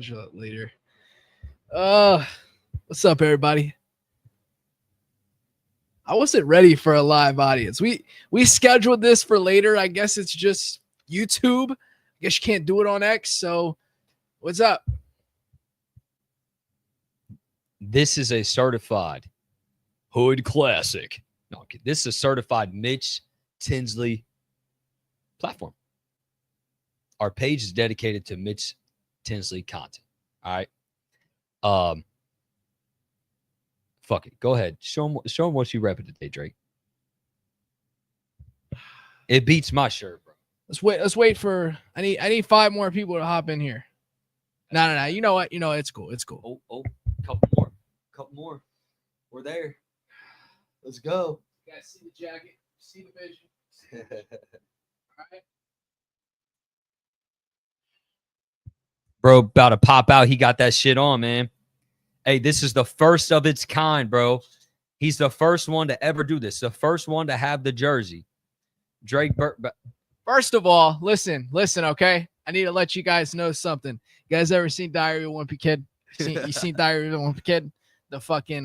schedule it later. What's up, everybody? I wasn't ready for a live audience. We scheduled this for later. I guess it's just YouTube. I guess you can't do it on X. So, what's up? This is a certified Hood Classic. No, this is a certified Mitch Tinsley platform. Our page is dedicated to Mitch Tinsley content. All right. Fuck it. Go ahead. Show them what you repping today, Drake. It beats my shirt, bro. Let's wait for I need 5 more people to hop in here. No. You know what? It's cool. It's cool. Oh, couple more. We're there. Let's go. You guys see the jacket, see the vision. All right. Bro, about to pop out. He got that shit on, man. Hey, this is the first of its kind, bro. He's the first one to ever do this. The first one to have the jersey. Drake First of all, listen, okay? I need to let you guys know something. You guys ever seen Diary of a Wimpy Kid? You seen Diary of a Wimpy Kid? The fucking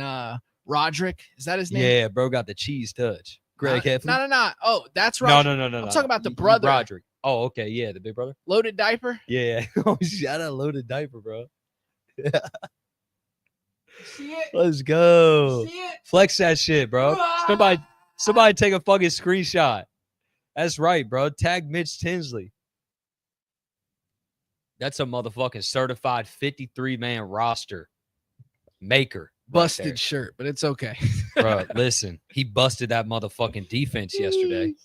Roderick. Is that his name? Yeah, bro got the cheese touch. Greg Heffley? No. Oh, that's Roderick. No. I'm talking about the brother. Roderick. Oh, okay. Yeah, the big brother. Loaded Diaper? Yeah. Oh, shout out Loaded Diaper, bro. Yeah. See it? Let's go. See it? Flex that shit, bro. Somebody take a fucking screenshot. That's right, bro. Tag Mitch Tinsley. That's a motherfucking certified 53-man roster maker. Busted right shirt, but it's okay. Bro, listen. He busted that motherfucking defense yesterday.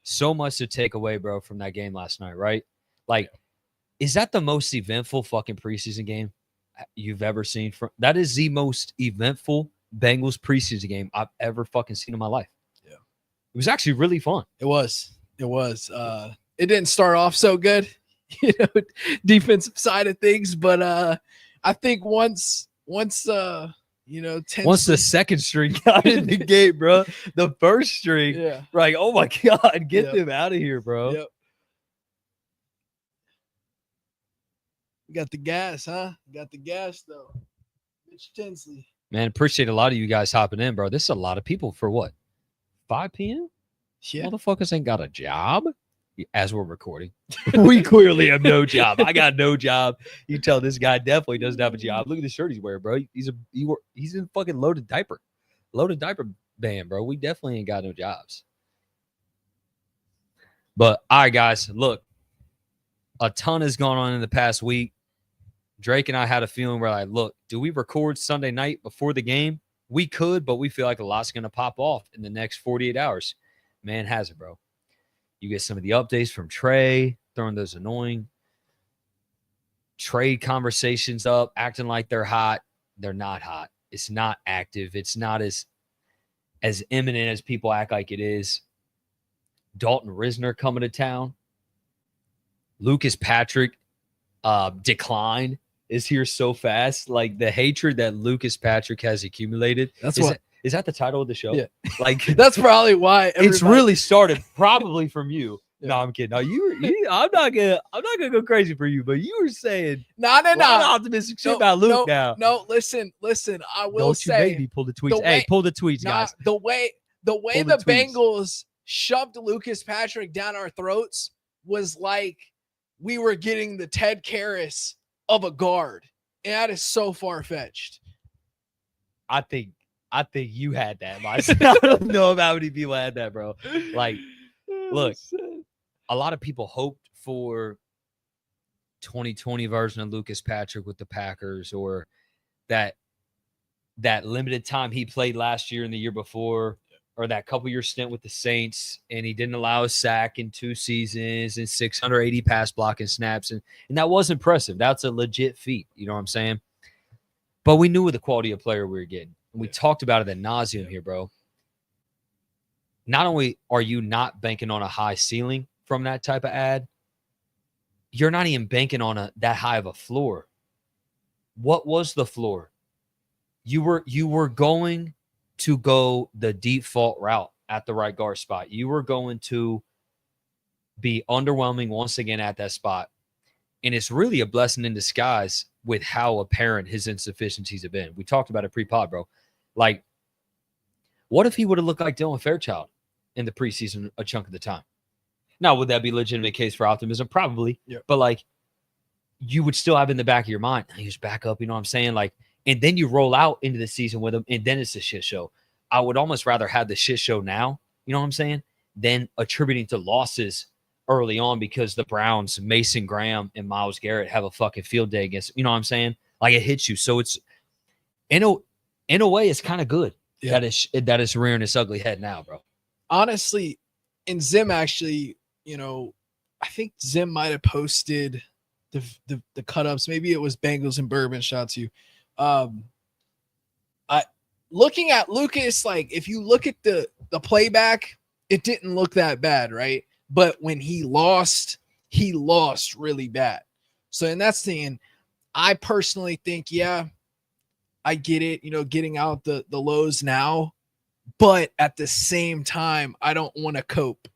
So much to take away, bro, from that game last night, right? Like, is that the most eventful fucking preseason game you've ever seen? That is the most eventful Bengals preseason game I've ever fucking seen in my life. Yeah. It was actually really fun. It was. It didn't start off so good, defensive side of things, but I think once Tinsley, once the second string got in the game, bro, the first string, like, oh my God, get them out of here, bro. Yep. We got the gas, huh? Got the gas, though. Mitch Tinsley. Man, appreciate a lot of you guys hopping in, bro. This is a lot of people for what? 5 p.m.? Yeah. Motherfuckers ain't got a job as we're recording. We clearly have no job. I got no job. You tell this guy definitely doesn't have a job. Look at the shirt he's wearing, bro. He's in fucking Loaded Diaper band, bro. We definitely ain't got no jobs. But all right, guys, look, a ton has gone on in the past week. Drake and I had a feeling where, like, look, do we record Sunday night before the game? We could, but we feel like a lot's going to pop off in the next 48 hours. Man has it, bro. You get some of the updates from Trey, throwing those annoying trade conversations up, acting like they're hot. They're not hot. It's not active. It's not as imminent as people act like it is. Dalton Risner coming to town. Lucas Patrick decline is here so fast. Like, the hatred that Lucas Patrick has accumulated. Is that the title of the show? Yeah. Like, that's probably why it's really started probably from you. Yeah. No, I'm kidding. No, I'm not gonna go crazy for you, but you were saying no. Optimistic shit about Luke now. No, listen. I will Don't say. Don't you make me pull the tweets. Pull the tweets, guys. The way the Bengals shoved Lucas Patrick down our throats was like we were getting the Ted Karras of a guard. And that is so far-fetched. I think you had that, myself. I don't know about how many people had that, bro. Like, look, a lot of people hoped for 2020 version of Lucas Patrick with the Packers, or that limited time he played last year and the year before, or that couple-year stint with the Saints, and he didn't allow a sack in 2 seasons and 680 pass blocking snaps, and that was impressive. That's a legit feat, you know what I'm saying? But we knew the quality of player we were getting. And we talked about it ad nauseum here, bro. Not only are you not banking on a high ceiling from that type of ad, you're not even banking on that high of a floor. What was the floor? You were going to go the default route at the right guard spot. You were going to be underwhelming once again at that spot. And it's really a blessing in disguise with how apparent his insufficiencies have been. We talked about it pre-pod, bro. Like, what if he would have looked like Dylan Fairchild in the preseason a chunk of the time? Now, would that be a legitimate case for optimism? Probably. Yeah. But, like, you would still have in the back of your mind, he was back up, you know what I'm saying? Like, and then you roll out into the season with him, and then it's a shit show. I would almost rather have the shit show now, you know what I'm saying, than attributing to losses early on because the Browns, Mason Graham, and Myles Garrett have a fucking field day against, you know what I'm saying? Like, it hits you. So it's, in a way, it's kind of good that it's rearing its ugly head now, bro. Honestly, and Zim actually, you know, I think Zim might have posted the cut-ups. Maybe it was Bengals and Bourbon. Shout out to you. Looking at Lucas, like, if you look at the playback, it didn't look that bad, right? But when he lost really bad. So in that scene, I personally think, yeah, I get it, you know, getting out the lows now, but at the same time, I don't want to cope.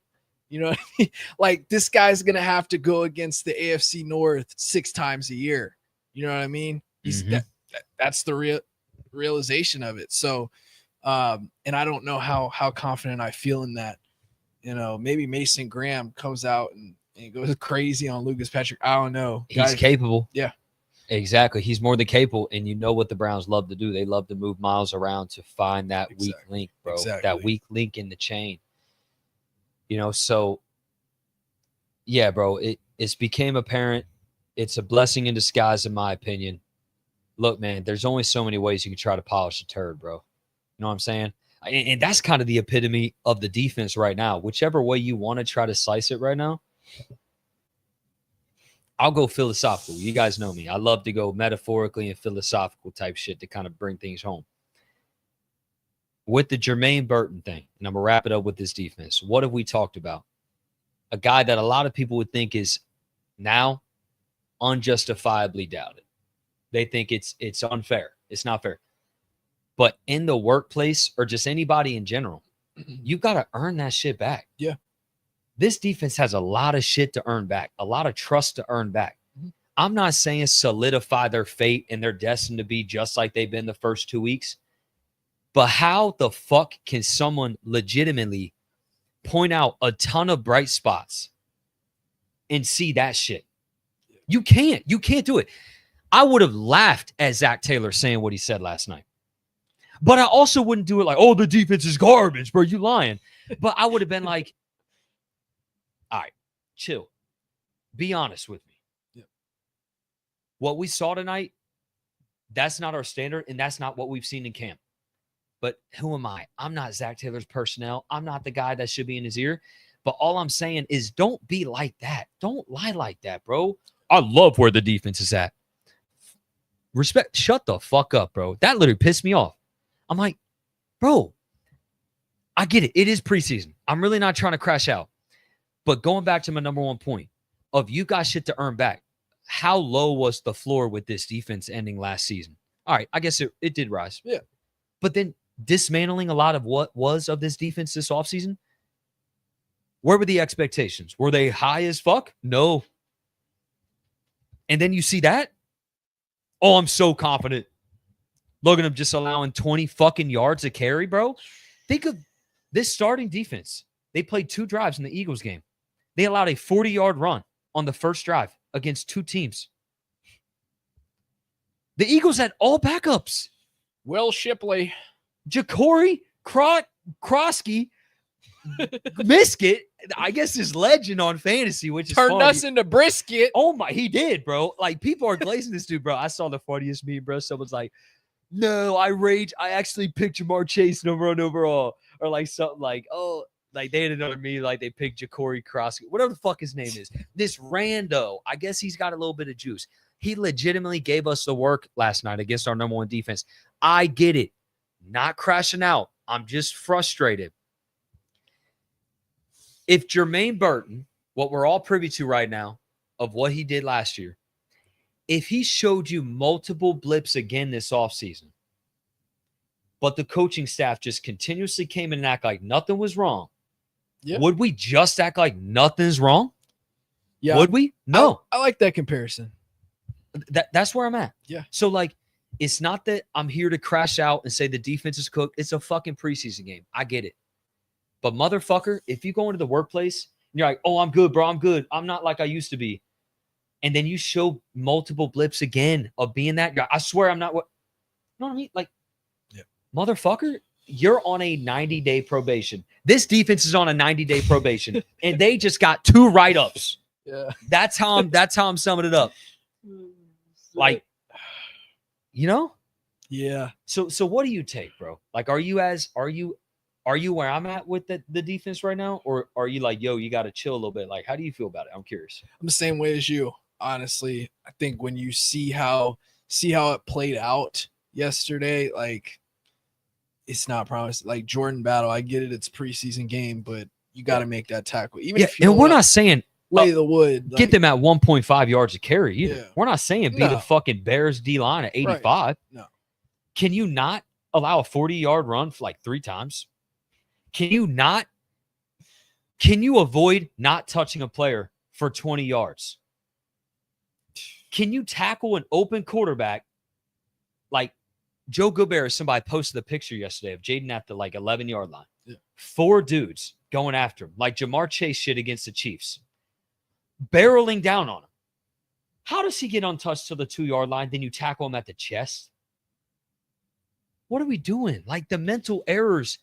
You know what I mean? Like, this guy's going to have to go against the AFC North 6 times a year. You know what I mean? That's the realization of it. So, and I don't know how confident I feel in that. You know, maybe Mason Graham comes out and goes crazy on Lucas Patrick. I don't know. He's capable. Yeah. Exactly. He's more than capable. And you know what the Browns love to do. They love to move Myles around to find that weak link, bro. That weak link in the chain. You know, so, yeah, bro, it's became apparent. It's a blessing in disguise, in my opinion. Look, man, there's only so many ways you can try to polish a turd, bro. You know what I'm saying? And that's kind of the epitome of the defense right now. Whichever way you want to try to slice it right now, I'll go philosophical. You guys know me. I love to go metaphorically and philosophical type shit to kind of bring things home. With the Jermaine Burton thing, and I'm going to wrap it up with this defense, what have we talked about? A guy that a lot of people would think is now unjustifiably doubted. They think it's unfair. It's not fair. But in the workplace or just anybody in general, you've got to earn that shit back. Yeah. This defense has a lot of shit to earn back, a lot of trust to earn back. I'm not saying solidify their fate and they're destined to be just like they've been the first 2 weeks. But how the fuck can someone legitimately point out a ton of bright spots and see that shit? You can't. You can't do it. I would have laughed at Zach Taylor saying what he said last night. But I also wouldn't do it like, oh, the defense is garbage, bro. You lying. But I would have been like, all right, chill. Be honest with me. Yeah. What we saw tonight, that's not our standard, and that's not what we've seen in camp. But who am I? I'm not Zach Taylor's personnel. I'm not the guy that should be in his ear. But all I'm saying is don't be like that. Don't lie like that, bro. I love where the defense is at. Respect. Shut the fuck up, bro. That literally pissed me off. I'm like, bro, I get it. It is preseason. I'm really not trying to crash out. But going back to my number one point of you got shit to earn back. How low was the floor with this defense ending last season? All right, I guess it did rise. Yeah. But then dismantling a lot of what was of this defense this offseason, where were the expectations? Were they high as fuck? No. And then you see that? Oh, I'm so confident. Look at him just allowing 20 fucking yards a carry, bro. Think of this starting defense. They played 2 drives in the Eagles game. They allowed a 40-yard run on the first drive against 2 teams. The Eagles had all backups. Will Shipley, Ja'Cory Krosky, Miskett, I guess is legend on fantasy, which is turned funny. us into brisket. Oh my, he did, bro. Like, people are glazing this dude, bro. I saw the funniest meme, bro. Someone's like, no, I actually picked Jamar Chase number 1 overall. Or like something like, oh, like they had another meme, like they picked Ja'Cory Krosky, whatever the fuck his name is. This rando, I guess he's got a little bit of juice. He legitimately gave us the work last night against our number 1 defense. I get it. Not crashing out. I'm just frustrated. If Jermaine Burton, what we're all privy to right now of what he did last year, if he showed you multiple blips again this offseason, but the coaching staff just continuously came in and act like nothing was wrong, would we just act like nothing's wrong? Yeah. Would we? No. I like that comparison. That's where I'm at. Yeah. So like, it's not that I'm here to crash out and say the defense is cooked. It's a fucking preseason game. I get it. But motherfucker, if you go into the workplace and you're like, oh, I'm good, bro. I'm good. I'm not like I used to be. And then you show multiple blips again of being that guy. I swear I'm not what. You know what I mean? Like, motherfucker, you're on a 90-day probation. This defense is on a 90-day probation. And they just got 2 write-ups. Yeah. That's how I'm summing it up. Like, you know? Yeah. So what do you take, bro? Like, are you where I'm at with the defense right now? Or are you like, yo, you got to chill a little bit? Like, how do you feel about it? I'm curious. I'm the same way as you, honestly. I think when you see how it played out yesterday, like, it's not promised. Like Jordan Battle, I get it. It's preseason game, but you got to make that tackle. Even if you and we're not saying lay the wood. Get them at 1.5 yards of carry either. Yeah. We're not saying be the fucking Bears D line at 85. Right. No. Can you not allow a 40-yard run for like 3 times? Can you avoid not touching a player for 20 yards? Can you tackle an open quarterback? Like Joe Goodberry, somebody posted a picture yesterday of Jaden at the like 11-yard line. Yeah. 4 dudes going after him, like Jamar Chase shit against the Chiefs, barreling down on him. How does he get untouched to the 2-yard line? Then you tackle him at the chest. What are we doing? Like the mental errors.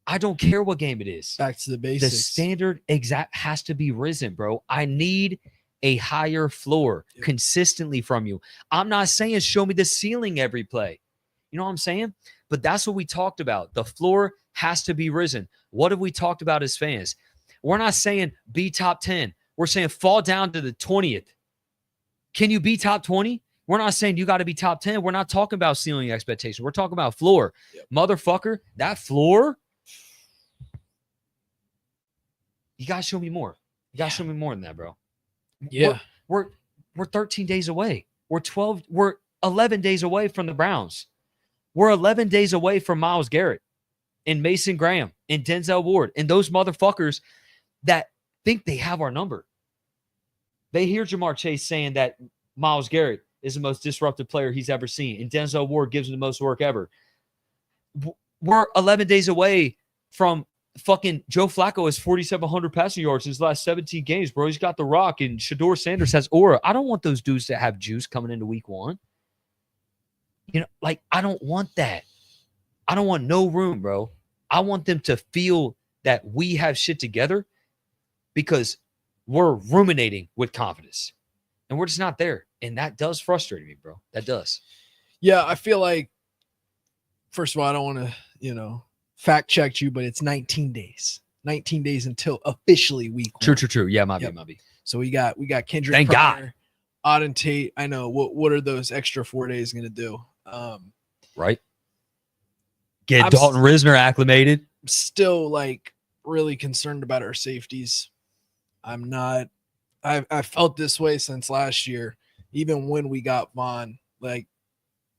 I don't care what game it is. Back to the basics. The standard exact has to be risen, bro. I need a higher floor consistently from you. I'm not saying show me the ceiling every play. You know what I'm saying? But that's what we talked about. The floor has to be risen. What have we talked about as fans? We're not saying be top 10. We're saying fall down to the 20th. Can you be top 20? We're not saying you got to be top 10. We're not talking about ceiling expectation. We're talking about floor. Yep. Motherfucker, that floor, you got to show me more. You got to show me more than that, bro. Yeah. We're 13 days away. We're 11 days away from the Browns. We're 11 days away from Myles Garrett and Mason Graham and Denzel Ward and those motherfuckers that think they have our number. They hear Jamar Chase saying that Myles Garrett is the most disruptive player he's ever seen, and Denzel Ward gives him the most work ever. We're 11 days away from fucking Joe Flacco has 4,700 passing yards in his last 17 games, bro. He's got the rock, and Shedeur Sanders has aura. I don't want those dudes that have juice coming into week 1. You know, like, I don't want that. I don't want no room, bro. I want them to feel that we have shit together because we're ruminating with confidence. And we're just not there. And that does frustrate me, bro. That does. Yeah, I feel like, first of all, I don't want to, fact check you, but it's 19 days. 19 days until officially week 1. True. Yeah, might be. So we got Kendrick. Thank Pryor, Auden Tate. I know. What are those extra 4 days going to do? Right. Get Dalton Risner acclimated. Still like really concerned about our safeties. I'm not. I felt this way since last year, even when we got Vaughn. Like,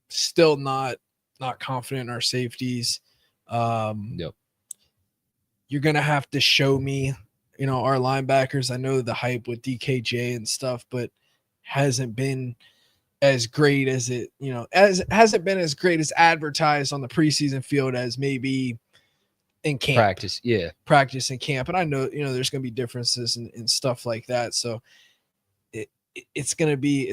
still not confident in our safeties. Yep. You're gonna have to show me, our linebackers. I know the hype with DKJ and stuff, but hasn't been as great as it, hasn't been as great as advertised on the preseason field as maybe in camp. Practice in camp. And I know, there's going to be differences and stuff like that. So it's going to be,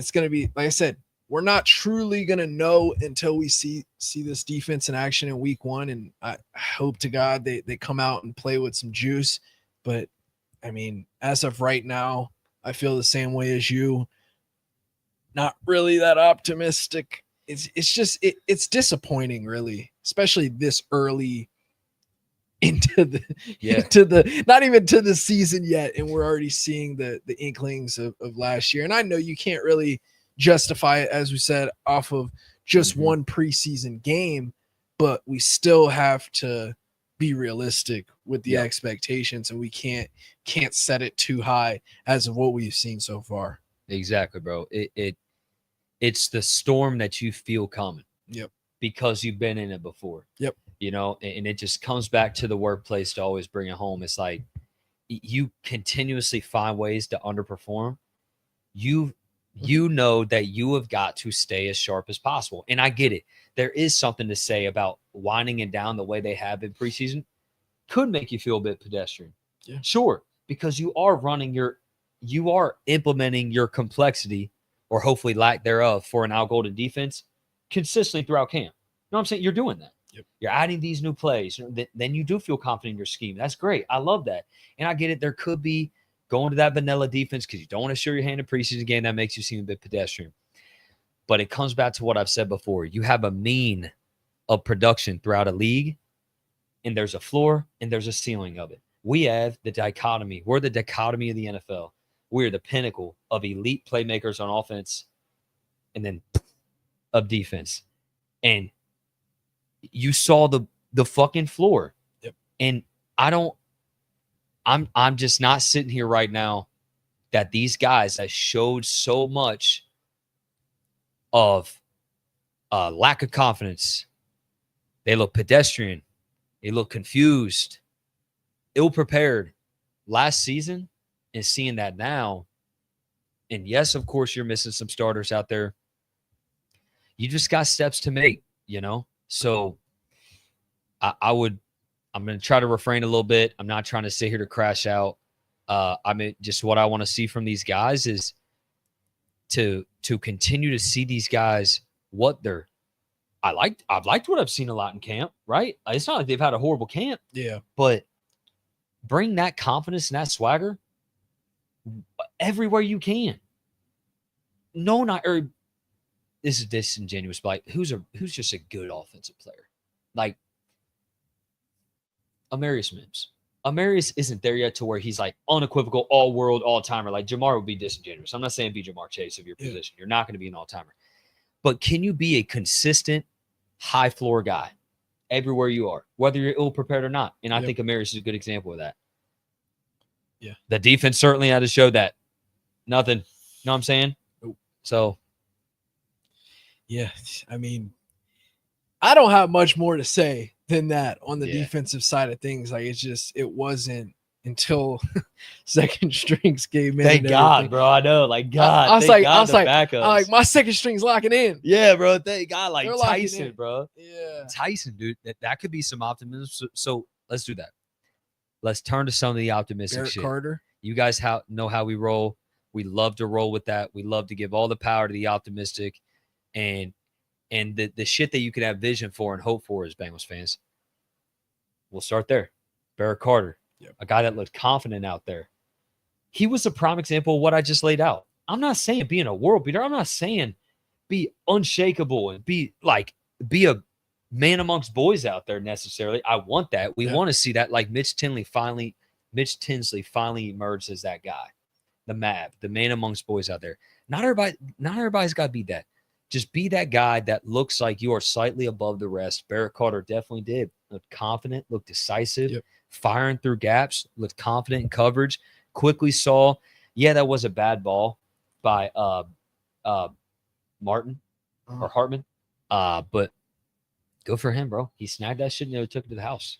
like I said, we're not truly going to know until we see this defense in action in week 1. And I hope to God they come out and play with some juice. But I mean, as of right now, I feel the same way as you. Not really that optimistic. It's disappointing, really, especially this early into the not even to the season yet, and we're already seeing the inklings of last year. And I know you can't really justify it, as we said, off of just one preseason game, but we still have to be realistic with the expectations, and we can't set it too high as of what we've seen so far. Exactly, bro. It's the storm that you feel coming. Yep. Because you've been in it before. Yep. And it just comes back to the workplace to always bring it home. It's like you continuously find ways to underperform. You you know that you have got to stay as sharp as possible. And I get it. There is something to say about winding it down the way they have in preseason. Could make you feel a bit pedestrian. Yeah. Sure, because you are implementing your complexity, or hopefully lack thereof, for an Al Golden defense consistently throughout camp. You know what I'm saying? You're doing that. Yep. You're adding these new plays. Then you do feel confident in your scheme. That's great. I love that. And I get it. There could be going to that vanilla defense because you don't want to show your hand in preseason game. That makes you seem a bit pedestrian. But it comes back to what I've said before. You have a mean of production throughout a league, and there's a floor and there's a ceiling of it. We have the dichotomy. We're the dichotomy of the NFL. We're the pinnacle of elite playmakers on offense and then of defense. And you saw the fucking floor. Yep. And I'm just not sitting here right now that these guys that showed so much of lack of confidence, they look pedestrian, they look confused, ill-prepared last season, and seeing that now. And yes, of course, you're missing some starters out there. You just got steps to make, So I'm going to try to refrain a little bit. I'm not trying to sit here to crash out. Just what I want to see from these guys is to continue to see these guys what they're. I've liked what I've seen a lot in camp, right? It's not like they've had a horrible camp. Yeah. But bring that confidence and that swagger everywhere you can. No, not or this is disingenuous, but like, who's just a good offensive player? Like Amarius Mims. Amarius isn't there yet to where he's like unequivocal, all-world, all-timer. Like Jamar would be disingenuous. I'm not saying be Jamar Chase of your position. You're not going to be an all-timer. But can you be a consistent, high-floor guy everywhere you are, whether you're ill-prepared or not? And I think Amarius is a good example of that. Yeah. The defense certainly had to show that. Nothing. You know what I'm saying? Nope. So. Yeah. I mean, I don't have much more to say than that on the defensive side of things. Like, it wasn't until second strings came in. Thank God, bro. I know. Like, God. I was like, my second string's locking in. Yeah, bro. Thank God. Like, They're Tyson, bro. Yeah. Tyson, dude. That could be some optimism. So let's do that. Let's turn to some of the optimistic Barrett shit. Carter. You guys know how we roll. We love to roll with that. We love to give all the power to the optimistic and the shit that you can have vision for and hope for as Bengals fans. We'll start there. Barrett Carter, a guy that looked confident out there. He was a prime example of what I just laid out. I'm not saying being a world beater. I'm not saying be unshakable and be a man amongst boys out there necessarily. I want that. We want to see that. Like Mitch Tinsley finally emerged as that guy, the MAV, the man amongst boys out there. Not everybody's got to be that. Just be that guy that looks like you are slightly above the rest. Barrett Carter definitely did. Looked confident, looked decisive, firing through gaps, looked confident in coverage. Quickly saw, that was a bad ball by Martin or Hartman. But good for him, bro. He snagged that shit and took it to the house.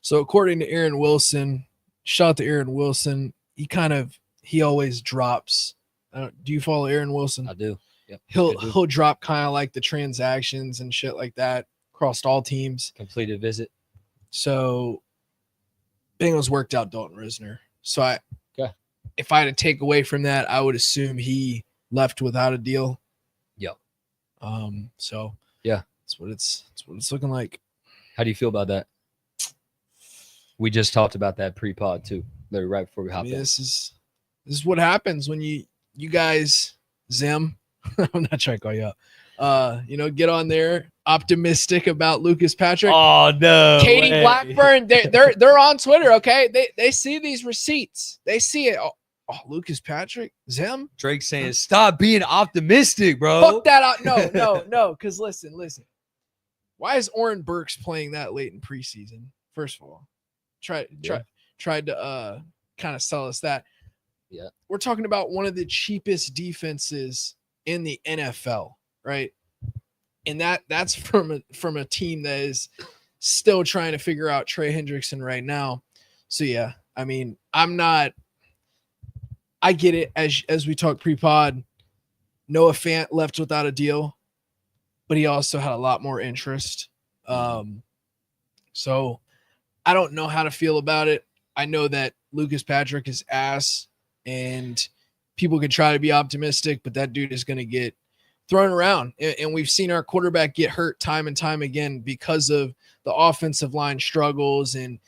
So according to Aaron Wilson, shout out to Aaron Wilson. He always drops. Do you follow Aaron Wilson? I do. Yep. He'll drop kind of like the transactions and shit like that across all teams. Completed visit. So Bengals worked out Dalton Risner. So if I had to take away from that, I would assume he left without a deal. Yep. So that's what it's looking like. How do you feel about that? We just talked about that pre-pod too, literally right before we hopped in. This is what happens when you guys Zim. I'm not trying to call you out. Get on there, optimistic about Lucas Patrick. Oh no, Katie Blackburn. They're on Twitter. Okay, they see these receipts. They see it. Oh, Lucas Patrick, Zim. Drake saying, "Stop being optimistic, bro." Fuck that out. No. Because listen. Why is Oren Burks playing that late in preseason? First of all, tried to kind of sell us that. Yeah, we're talking about one of the cheapest defenses in the NFL, right? And that's from a team that is still trying to figure out Trey Hendrickson right now. So I mean, I get it. As we talk pre-pod, Noah Fant left without a deal, but he also had a lot more interest. So I don't know how to feel about it. I know that Lucas Patrick is ass, and people can try to be optimistic, but that dude is going to get thrown around. And we've seen our quarterback get hurt time and time again because of the offensive line struggles and,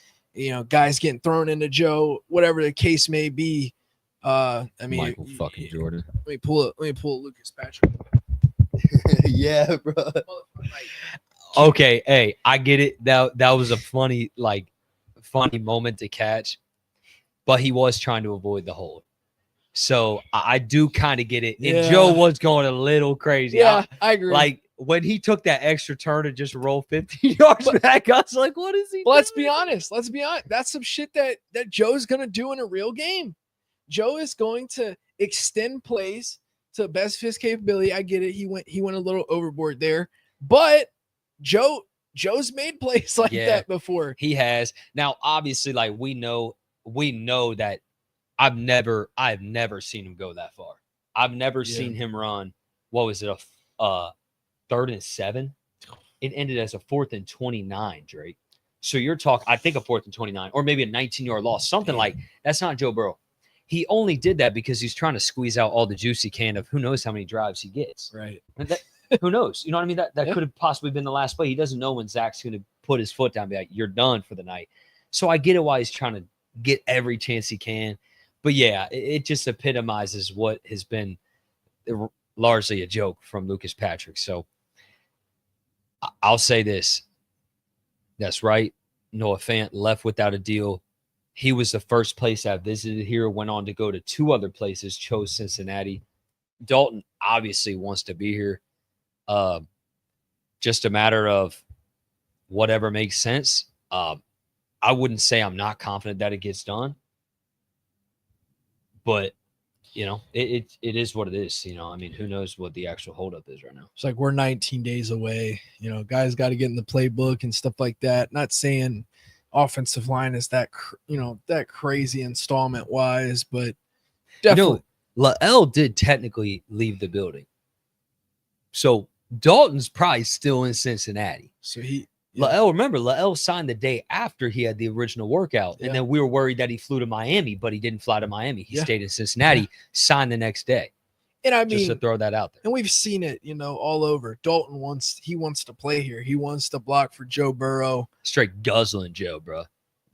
guys getting thrown into Joe, whatever the case may be. I mean, Michael fucking Jordan. Let me pull Lucas Patrick. Yeah, bro. Okay, hey, I get it. That was a funny moment to catch, but he was trying to avoid the hold. So I do kind of get it. And Joe was going a little crazy. Yeah, I agree. Like when he took that extra turn and just rolled 15 yards back, I was like, what is he doing? Let's be honest. That's some shit that Joe's going to do in a real game. Joe is going to extend plays to best of his capability. I get it. He went a little overboard there, but Joe's made plays like that before. He has. Now, obviously, like we know that I've never seen him go that far. I've never seen him run. What was it? A 3rd and 7? It ended as a 4th and 29, Drake. So you're talking, I think, a 4th and 29, or maybe a 19-yard loss, something like that's not Joe Burrow. He only did that because he's trying to squeeze out all the juice he can of who knows how many drives he gets. Right. Who knows? You know what I mean? That could have possibly been the last play. He doesn't know when Zach's going to put his foot down and be like, you're done for the night. So I get it why he's trying to get every chance he can. But yeah, it just epitomizes what has been largely a joke from Lucas Patrick. So I'll say this. That's right. Noah Fant left without a deal. He was the first place I visited here, went on to go to 2 other places, chose Cincinnati. Dalton obviously wants to be here. Just a matter of whatever makes sense. I wouldn't say I'm not confident that it gets done. But, it is what it is. I mean, who knows what the actual holdup is right now. It's like we're 19 days away. Guys got to get in the playbook and stuff like that. Not saying offensive line is that crazy installment wise, but definitely. Lael did technically leave the building. So Dalton's probably still in Cincinnati. So Lael signed the day after he had the original workout. And then we were worried that he flew to Miami, but he didn't fly to Miami. He stayed in Cincinnati, signed the next day. And I mean, just to throw that out there. And we've seen it, all over. Dalton wants to play here. He wants to block for Joe Burrow. Straight guzzling Joe, bro.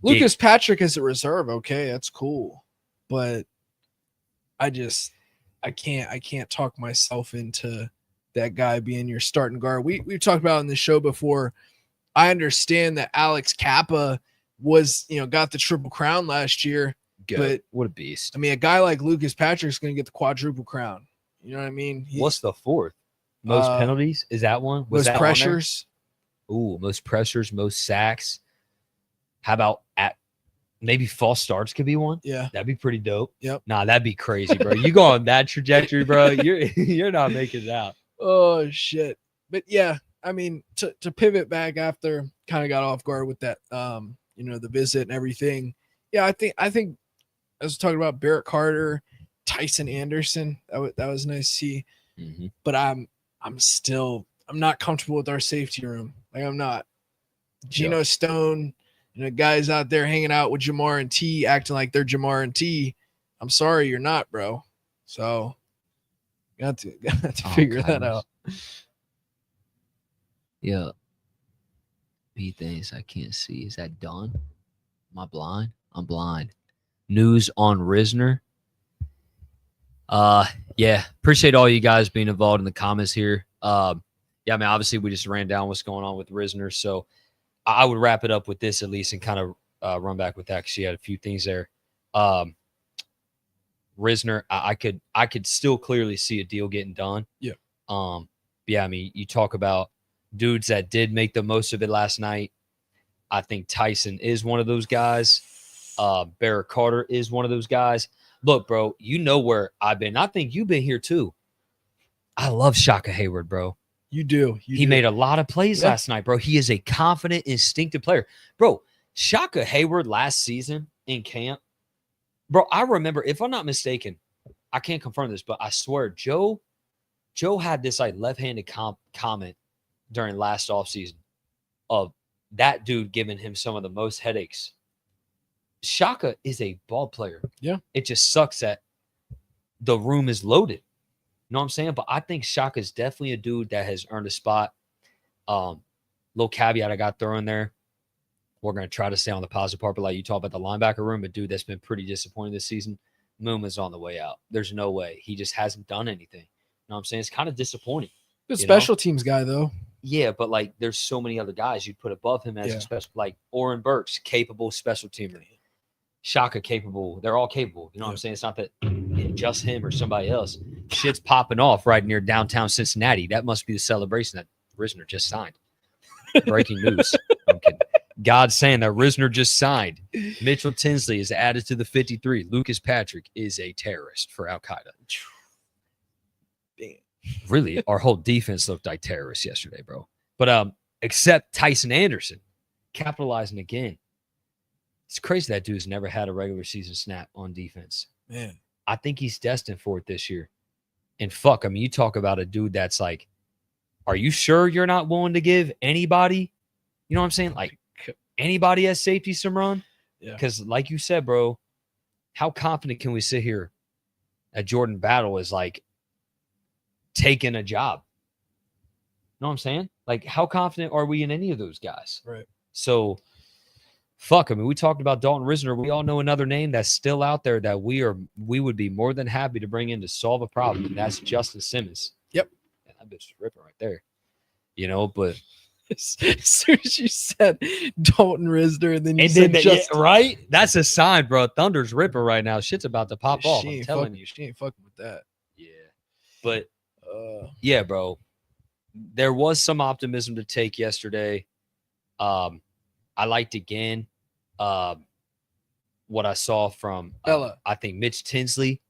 Lucas Patrick is a reserve. Okay, that's cool. But I can't talk myself into that guy being your starting guard. We've talked about in the show before. I understand that Alex Kappa was, got the Triple Crown last year. But what a beast. I mean, a guy like Lucas Patrick's going to get the quadruple crown. You know what I mean? What's the 4th? Most penalties? Is that one? Was most pressures? Ooh, most pressures, most sacks. How about maybe false starts could be one? Yeah. That'd be pretty dope. Yep. Nah, that'd be crazy, bro. You go on that trajectory, bro. You're not making it out. Oh shit. But yeah, I mean, to pivot back after kind of got off guard with that the visit and everything. Yeah, I think I was talking about Barrett Carter, Tyson Anderson. That was nice to see. Mm-hmm. But I'm not comfortable with our safety room. Like I'm not. Geno Stone, guys out there hanging out with Jamar and T, acting like they're Jamar and T. I'm sorry, you're not, bro. So got to figure that out. Yeah. He thinks I can't see. Is that done? Am I blind? I'm blind. News on Risner. Yeah, appreciate all you guys being involved in the comments here. Yeah, I mean, obviously we just ran down what's going on with Risner, so I would wrap it up with this at least and kind of run back with that because she had a few things there. Risner, I could still clearly see a deal getting done. Yeah. Yeah, I mean, you talk about dudes that did make the most of it last night. I think Tyson is one of those guys. Barrett Carter is one of those guys. Look, bro, you know where I've been. I think you've been here too. I love Shaka Hayward, bro. You do. He made a lot of plays last night, bro. He is a confident, instinctive player. Bro, Shaka Hayward last season in camp, bro, I remember, if I'm not mistaken, I can't confirm this, but I swear Joe Joe had this like left-handed comment during last offseason of that dude giving him some of the most headaches. Shaka is a ball player. Yeah. It just sucks that the room is loaded. You know what I'm saying? But I think Shaka is definitely a dude that has earned a spot. Little caveat I got thrown there. We're going to try to stay on the positive part, but like you talk about the linebacker room, a dude that's been pretty disappointing this season. Muma's on the way out. There's no way. He just hasn't done anything. You know what I'm saying? It's kind of disappointing. Good special teams guy, though. Yeah, but like there's so many other guys you'd put above him as a special, like Oren Burks, capable special teamer. Shaka capable. They're all capable. You know what I'm saying? It's not that just him or somebody else. Shit's popping off right near downtown Cincinnati. That must be the celebration that Risner just signed. Breaking news. I'm kidding. God's saying that Risner just signed. Mitchell Tinsley is added to the 53. Lucas Patrick is a terrorist for Al-Qaeda. Damn. Really, our whole defense looked like terrorists yesterday, bro. But except Tyson Anderson capitalizing again. It's crazy that dude's never had a regular season snap on defense. Man, I think he's destined for it this year. And fuck, I mean, you talk about a dude that's like, are you sure you're not willing to give anybody, you know what I'm saying? Like anybody as safety some run? Yeah. Because like you said, bro, how confident can we sit here that Jordan Battle is like taking a job? You know what I'm saying? Like, how confident are we in any of those guys? Right. So, fuck, I mean, we talked about Dalton Risner. We all know another name that's still out there that we would be more than happy to bring in to solve a problem, and that's Justin Simmons. Yep. Man, that bitch is ripping right there. You know, but as soon as you said Dalton Risner and then you said Justin, right? That's a sign, bro. Thunder's ripping right now. Shit's about to pop off. I'm telling you. She ain't fucking with that. Yeah. But, yeah, bro. There was some optimism to take yesterday. I liked again what I saw from I think Mitch Tinsley.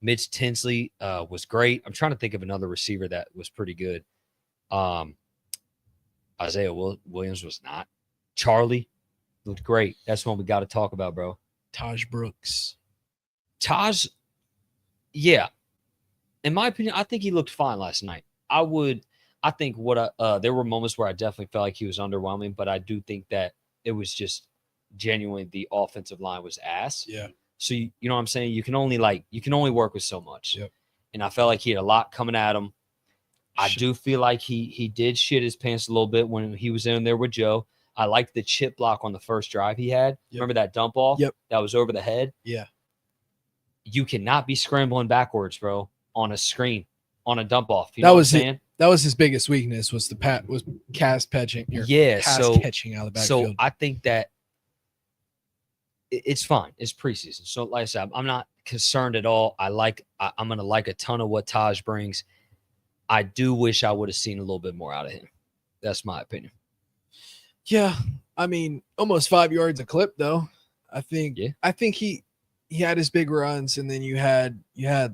Mitch Tinsley was great. I'm trying to think of another receiver that was pretty good. Isaiah Williams was not. Charlie looked great. That's one we got to talk about, bro. Taj Brooks. Taj, yeah. In my opinion, I think he looked fine last night. I think there were moments where I definitely felt like he was underwhelming, but I do think that it was just genuinely the offensive line was ass. Yeah. So you know what I'm saying? You can only work with so much. Yep. And I felt like he had a lot coming at him. I do feel like he did shit his pants a little bit when he was in there with Joe. I liked the chip block on the first drive he had. Yep. Remember that dump off? Yep. That was over the head? Yeah. You cannot be scrambling backwards, bro, on a screen, on a dump off. You know what I'm saying? That was his biggest weakness was pass catching. Catching out of the backfield. So I think that it's fine. It's preseason. So like I said, I'm not concerned at all. I'm going to like a ton of what Taj brings. I do wish I would have seen a little bit more out of him. That's my opinion. Yeah. I mean, almost 5 yards a clip though. I think he had his big runs and then you had, the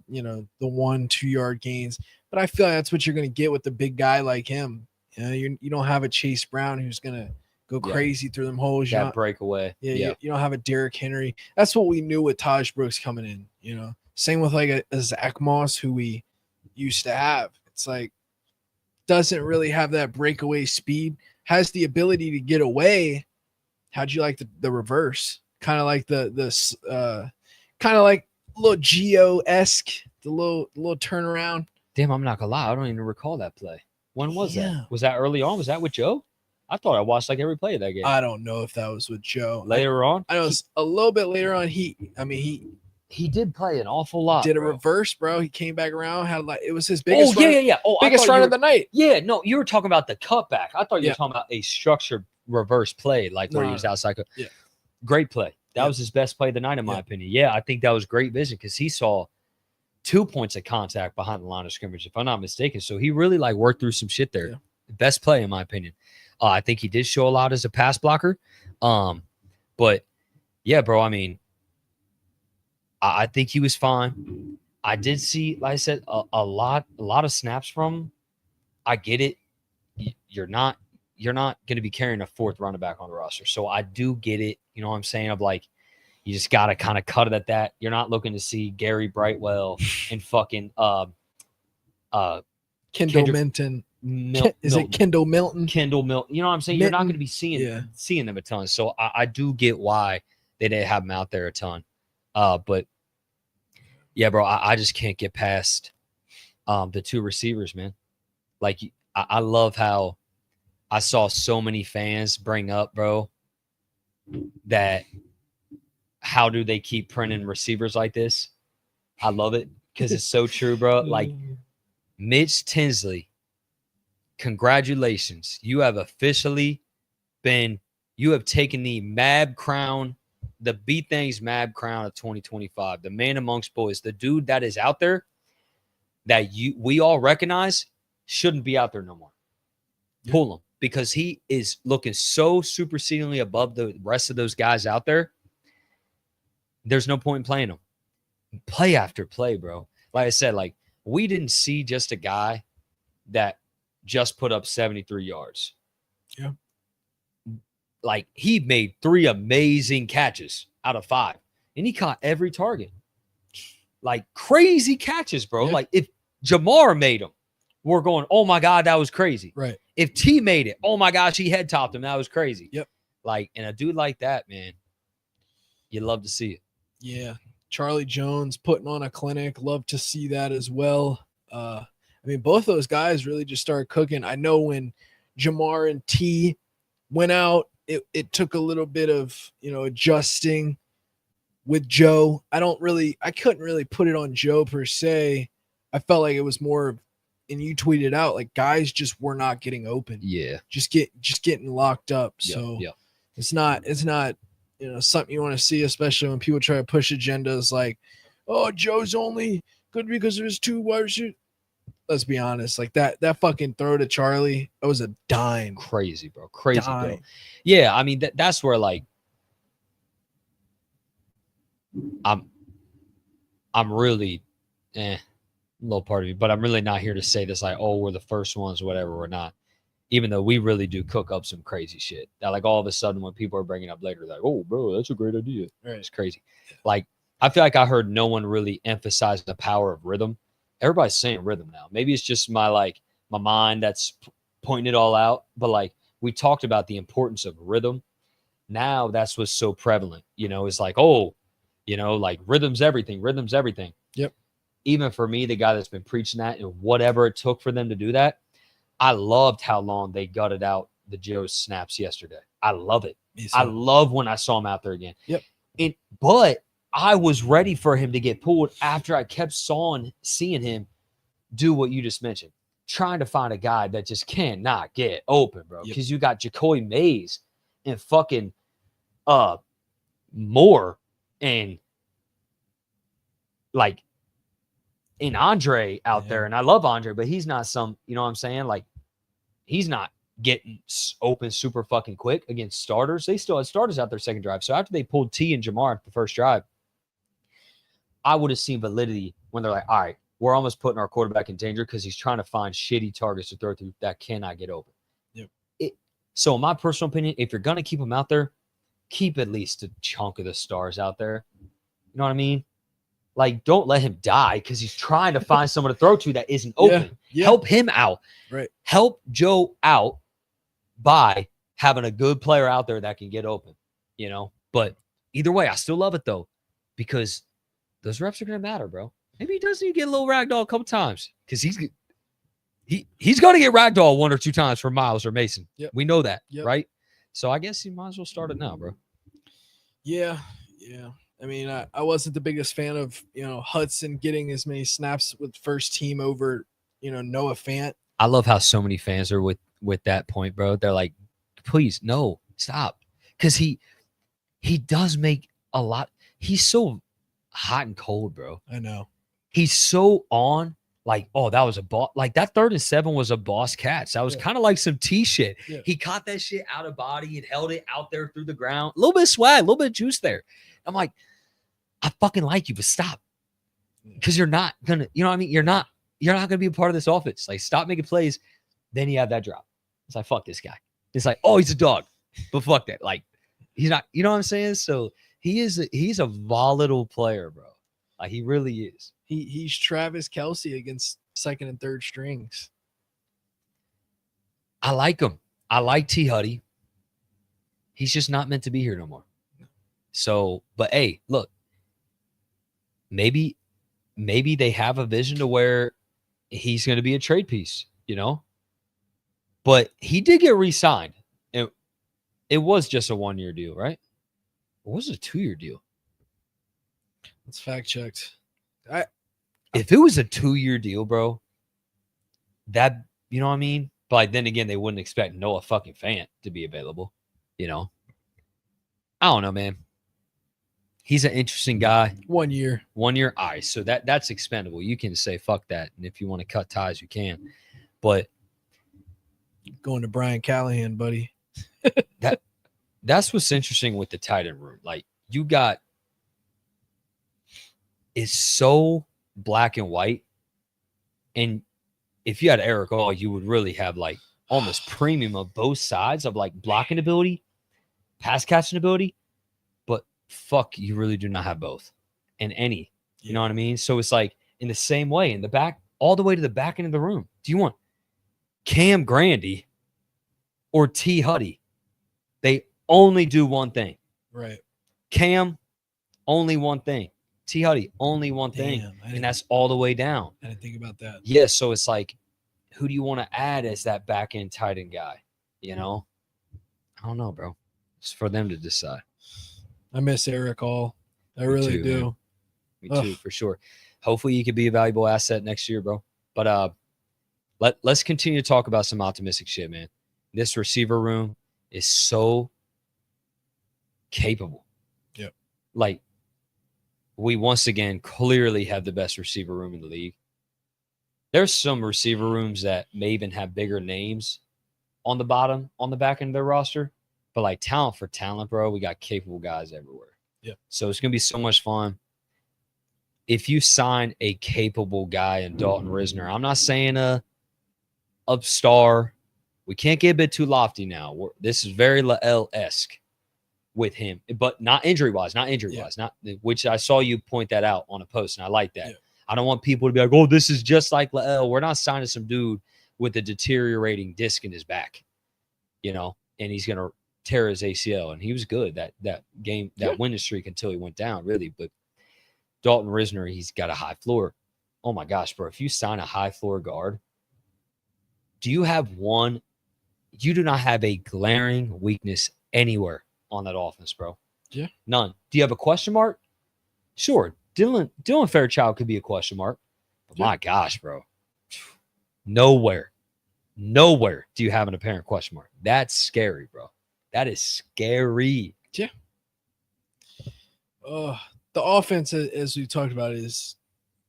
1-2 yard gains. But I feel like that's what you're going to get with the big guy like him. You don't have a Chase Brown who's going to go crazy through them holes. That breakaway. Yeah. You don't have a Derrick Henry. That's what we knew with Taj Brooks coming in, Same with like a Zach Moss who we used to have. It's like doesn't really have that breakaway speed, has the ability to get away. How'd you like the reverse? Kind of like the kind of like little Geo-esque, the little turnaround. Damn, I'm not gonna lie. I don't even recall that play. When was that? Was that early on? Was that with Joe? I thought I watched like every play of that game. I don't know if that was with Joe. Later on? I know it was a little bit later on. He did play an awful lot. Did a reverse, bro. He came back around, it was his biggest run. Yeah. Biggest run of the night. Yeah, no, you were talking about the cutback. I thought you were talking about a structured reverse play, like where he was outside. Yeah. Great play. That was his best play of the night, in my opinion. Yeah, I think that was great vision because he saw 2 points of contact behind the line of scrimmage, if I'm not mistaken. So he really worked through some shit there. Yeah. Best play, in my opinion. I think he did show a lot as a pass blocker. But yeah, bro, I mean, I think he was fine. I did see, like I said, a lot of snaps from him. I get it. You're not going to be carrying a fourth running back on the roster. So I do get it. You know what I'm saying? Of like, you just got to kind of cut it at that. You're not looking to see Gary Brightwell and fucking Kendall Minton. Is it Kendall Milton? Kendall Milton. You know what I'm saying? You're not going to be seeing them a ton. So I do get why they didn't have them out there a ton. But yeah, bro, I just can't get past the two receivers, man. Like, I love how I saw so many fans bring up, bro, that how do they keep printing receivers like this? I love it because it's so true, bro. Like, Mitch Tinsley, congratulations. You have officially you have taken the Mab crown, the Beat Things Mab crown of 2025, the man amongst boys, the dude that is out there that we all recognize shouldn't be out there no more. Yep. Pull him because he is looking so supersedingly above the rest of those guys out there. There's no point in playing him. Play after play, bro. Like I said, like, we didn't see just a guy that just put up 73 yards. Yeah. Like, he made 3 amazing catches out of 5. And he caught every target. Like, crazy catches, bro. Yeah. Like, if Jamar made them, we're going, oh my God, that was crazy. Right. If T made it, oh my gosh, he head topped him. That was crazy. Yep. Like, and a dude like that, man, you love to see it. Yeah. Charlie Jones putting on a clinic. Love to see that as well. I mean, both those guys really just started cooking. I know when Jamar and T went out, it took a little bit of, adjusting with Joe. I couldn't really put it on Joe per se. I felt like it was more, and you tweeted out, like, guys just were not getting open. Yeah. Just getting locked up. So it's not, something you want to see, especially when people try to push agendas like, oh, Joe's only good because there's 2 wide receivers. Let's be honest, like that fucking throw to Charlie, that was a dime. Crazy, bro. Crazy, bro. Yeah, I mean, that's where, like, I'm really, a little part of me, but I'm really not here to say this like, oh, we're the first ones, whatever. We're not. Even though we really do cook up some crazy shit. That, like, all of a sudden when people are bringing up later, like, oh, bro, that's a great idea. Right. It's crazy. Like, I feel like I heard no one really emphasize the power of rhythm. Everybody's saying rhythm now. Maybe it's just my mind that's pointing it all out. But, like, we talked about the importance of rhythm. Now that's what's so prevalent. It's like, oh, like, rhythm's everything. Rhythm's everything. Yep. Even for me, the guy that's been preaching that and whatever it took for them to do that, I loved how long they gutted out the Joe snaps yesterday. I love it. I love when I saw him out there again. Yep. But I was ready for him to get pulled after I kept seeing him do what you just mentioned, trying to find a guy that just cannot get open, bro. Because you got Jacoby Mays and fucking Moore and, like, and Andre out there. And I love Andre, but he's not some, you know what I'm saying? Like, he's not getting open super fucking quick against starters. They still had starters out their second drive. So after they pulled T and Jamar the first drive, I would have seen validity when they're like, all right, we're almost putting our quarterback in danger because he's trying to find shitty targets to throw through that cannot get open. Yep. So in my personal opinion, if you're going to keep him out there, keep at least a chunk of the stars out there. You know what I mean? Like, don't let him die because he's trying to find someone to throw to that isn't open. Yeah. Help him out. Right. Help Joe out by having a good player out there that can get open, But either way, I still love it, though, because those reps are going to matter, bro. Maybe he does need to get a little ragdoll a couple times because he's going to get ragdoll 1 or 2 times from Miles or Mason. Yep. We know that, right? So I guess he might as well start it now, bro. Yeah. I mean, I wasn't the biggest fan of, Hudson getting as many snaps with first team over, Noah Fant. I love how so many fans are with that point, bro. They're like, please, no, stop. Because he does make a lot. He's so hot and cold, bro. I know. He's so on. Like, oh, that was a boss. Like, that 3rd and 7 was a boss catch. That was kind of like some T shit. Yeah. He caught that shit out of body and held it out there through the ground. A little bit of swag, a little bit of juice there. I'm like, I fucking like you, but stop. Because you're not going to, you know what I mean? You're not going to be a part of this offense. Like, stop making plays. Then you have that drop. It's like, fuck this guy. It's like, oh, he's a dog. But fuck that. Like, he's not, you know what I'm saying? So he's a volatile player, bro. Like, he really is. He's Travis Kelce against second and third strings. I like him. I like T. Huddy. He's just not meant to be here no more. So, but hey, look, maybe they have a vision to where he's going to be a trade piece, But he did get re-signed. It was just a 1-year deal, right? Or was it a 2-year deal? Let's fact checked. If it was a 2-year deal, bro, that, you know what I mean? But then again, they wouldn't expect Noah fucking Fant to be available, I don't know, man. He's an interesting guy. 1 year. 1 year. All right. So that's expendable. You can say fuck that. And if you want to cut ties, you can. But going to Brian Callahan, buddy. That's what's interesting with the tight end room. Like, you got, it's so black and white. And if you had Eric All, you would really have like almost premium of both sides of like blocking ability, pass catching ability. But fuck, you really do not have both in any. You know what I mean? So it's like in the same way, in the back, all the way to the back end of the room. Do you want Cam Grandy or T. Huddy? They only do one thing. Right. Cam, only one thing. T. Huddy, only one thing. And that's all the way down. I didn't think about that. Yeah, so it's like, who do you want to add as that back end tight end guy? I don't know, bro. It's for them to decide. I miss Eric All. I really do. Man. Me too, for sure. Hopefully you could be a valuable asset next year, bro. But let's continue to talk about some optimistic shit, man. This receiver room is so capable. Yep. Like, we once again clearly have the best receiver room in the league. There's some receiver rooms that may even have bigger names on the back end of their roster. But like talent for talent, bro, we got capable guys everywhere. Yeah. So it's going to be so much fun. If you sign a capable guy in Dalton Risner, I'm not saying a star. We can't get a bit too lofty now. This is very Lael-esque with him, but not injury-wise, not which I saw you point that out on a post, and I like that. Yeah. I don't want people to be like, oh, this is just like Lael. We're not signing some dude with a deteriorating disc in his back, and he's going to tear his ACL. And he was good that game, that winning streak until he went down, really. But Dalton Risner, he's got a high floor. Oh, my gosh, bro. If you sign a high floor guard, do you have one? You do not have a glaring weakness anywhere on that offense, bro. Yeah. None. Do you have a question mark? Sure. Dylan Fairchild could be a question mark. But my gosh, bro. Nowhere do you have an apparent question mark. That's scary, bro. That is scary. Yeah. The offense, as we talked about, is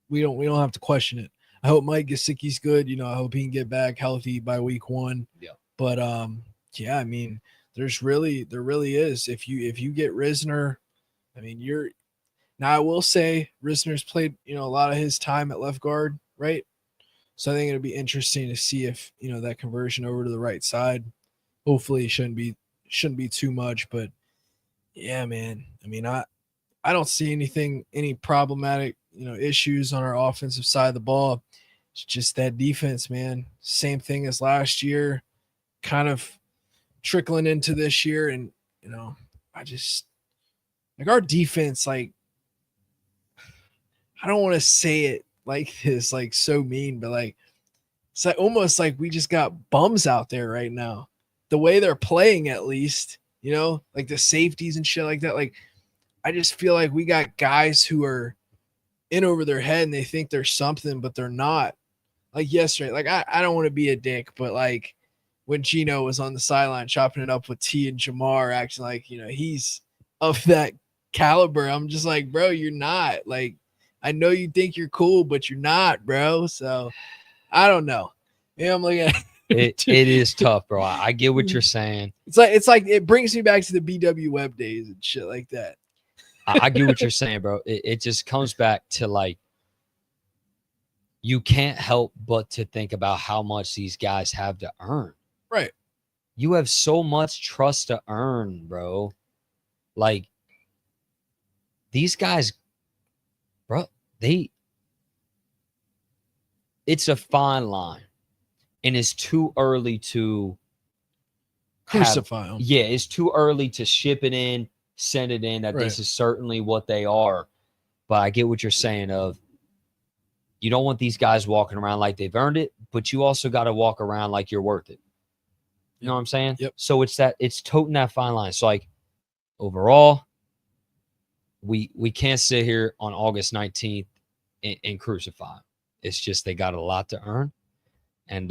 we don't have to question it. I hope Mike Gesicki's good. I hope he can get back healthy by week 1. Yeah. But I mean, there really is. If you get Risner, I mean, now I will say Risner's played, a lot of his time at left guard, right? So I think it'll be interesting to see if, that conversion over to the right side. Hopefully it shouldn't be too much, but yeah, man. I mean, I don't see any problematic, issues on our offensive side of the ball. It's just that defense, man. Same thing as last year, kind of trickling into this year. And, I just like our defense, like, I don't want to say it like this, like so mean, but like, it's like almost like we just got bums out there right now. The way they're playing, at least, like the safeties and shit like that. Like, I just feel like we got guys who are in over their head and they think they're something, but they're not. Like yesterday, like I don't want to be a dick, but like when Gino was on the sideline chopping it up with T and Jamar, acting like, he's of that caliber. I'm just like, bro, you're not. Like, I know you think you're cool, but you're not, bro. So I don't know. Yeah, I'm looking at it is tough, bro. I get what you're saying. It's like it brings me back to the BW Web days and shit like that. I get what you're saying, bro. It just comes back to like, you can't help but to think about how much these guys have to earn. Right. You have so much trust to earn, bro. Like, these guys, bro, it's a fine line. and it's too early to crucify them. Yeah, it's too early to ship it in, send it in, that this is certainly what they are. But I get what you're saying of you don't want these guys walking around like they've earned it, but you also got to walk around like you're worth it. You know what I'm saying? Yep. So it's toting that fine line. So like overall, we can't sit here on August 19th and crucify them. It's just they got a lot to earn. And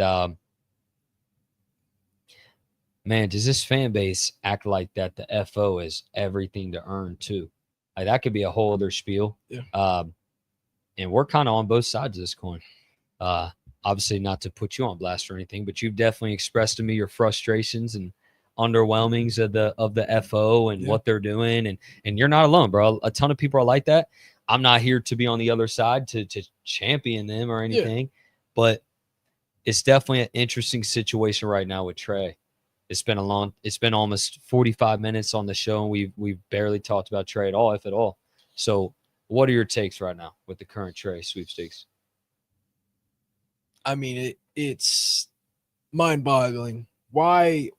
man, does this fan base act like that the FO is everything to earn too? Like that could be a whole other spiel. Yeah. And we're kind of on both sides of this coin. Obviously not to put you on blast or anything, but you've definitely expressed to me your frustrations and underwhelmings of the FO and what they're doing. And you're not alone, bro. A ton of people are like that. I'm not here to be on the other side to champion them or anything, but it's definitely an interesting situation right now with Trey. It's been almost 45 minutes on the show, and we've barely talked about Trey at all, if at all. So what are your takes right now with the current Trey sweepstakes? I mean, it's mind-boggling. Why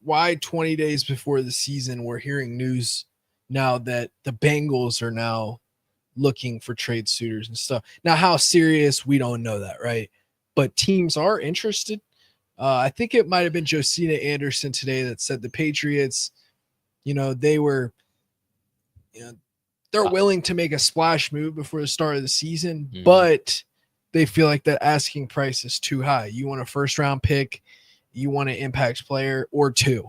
20 days before the season we're hearing news now that the Bengals are now looking for trade suitors and stuff. Now, how serious, we don't know that, right? But teams are interested. I think it might have been Josina Anderson today that said the Patriots, they were, they're willing to make a splash move before the start of the season, but they feel like that asking price is too high. You want a first-round pick, you want an impact player, or two.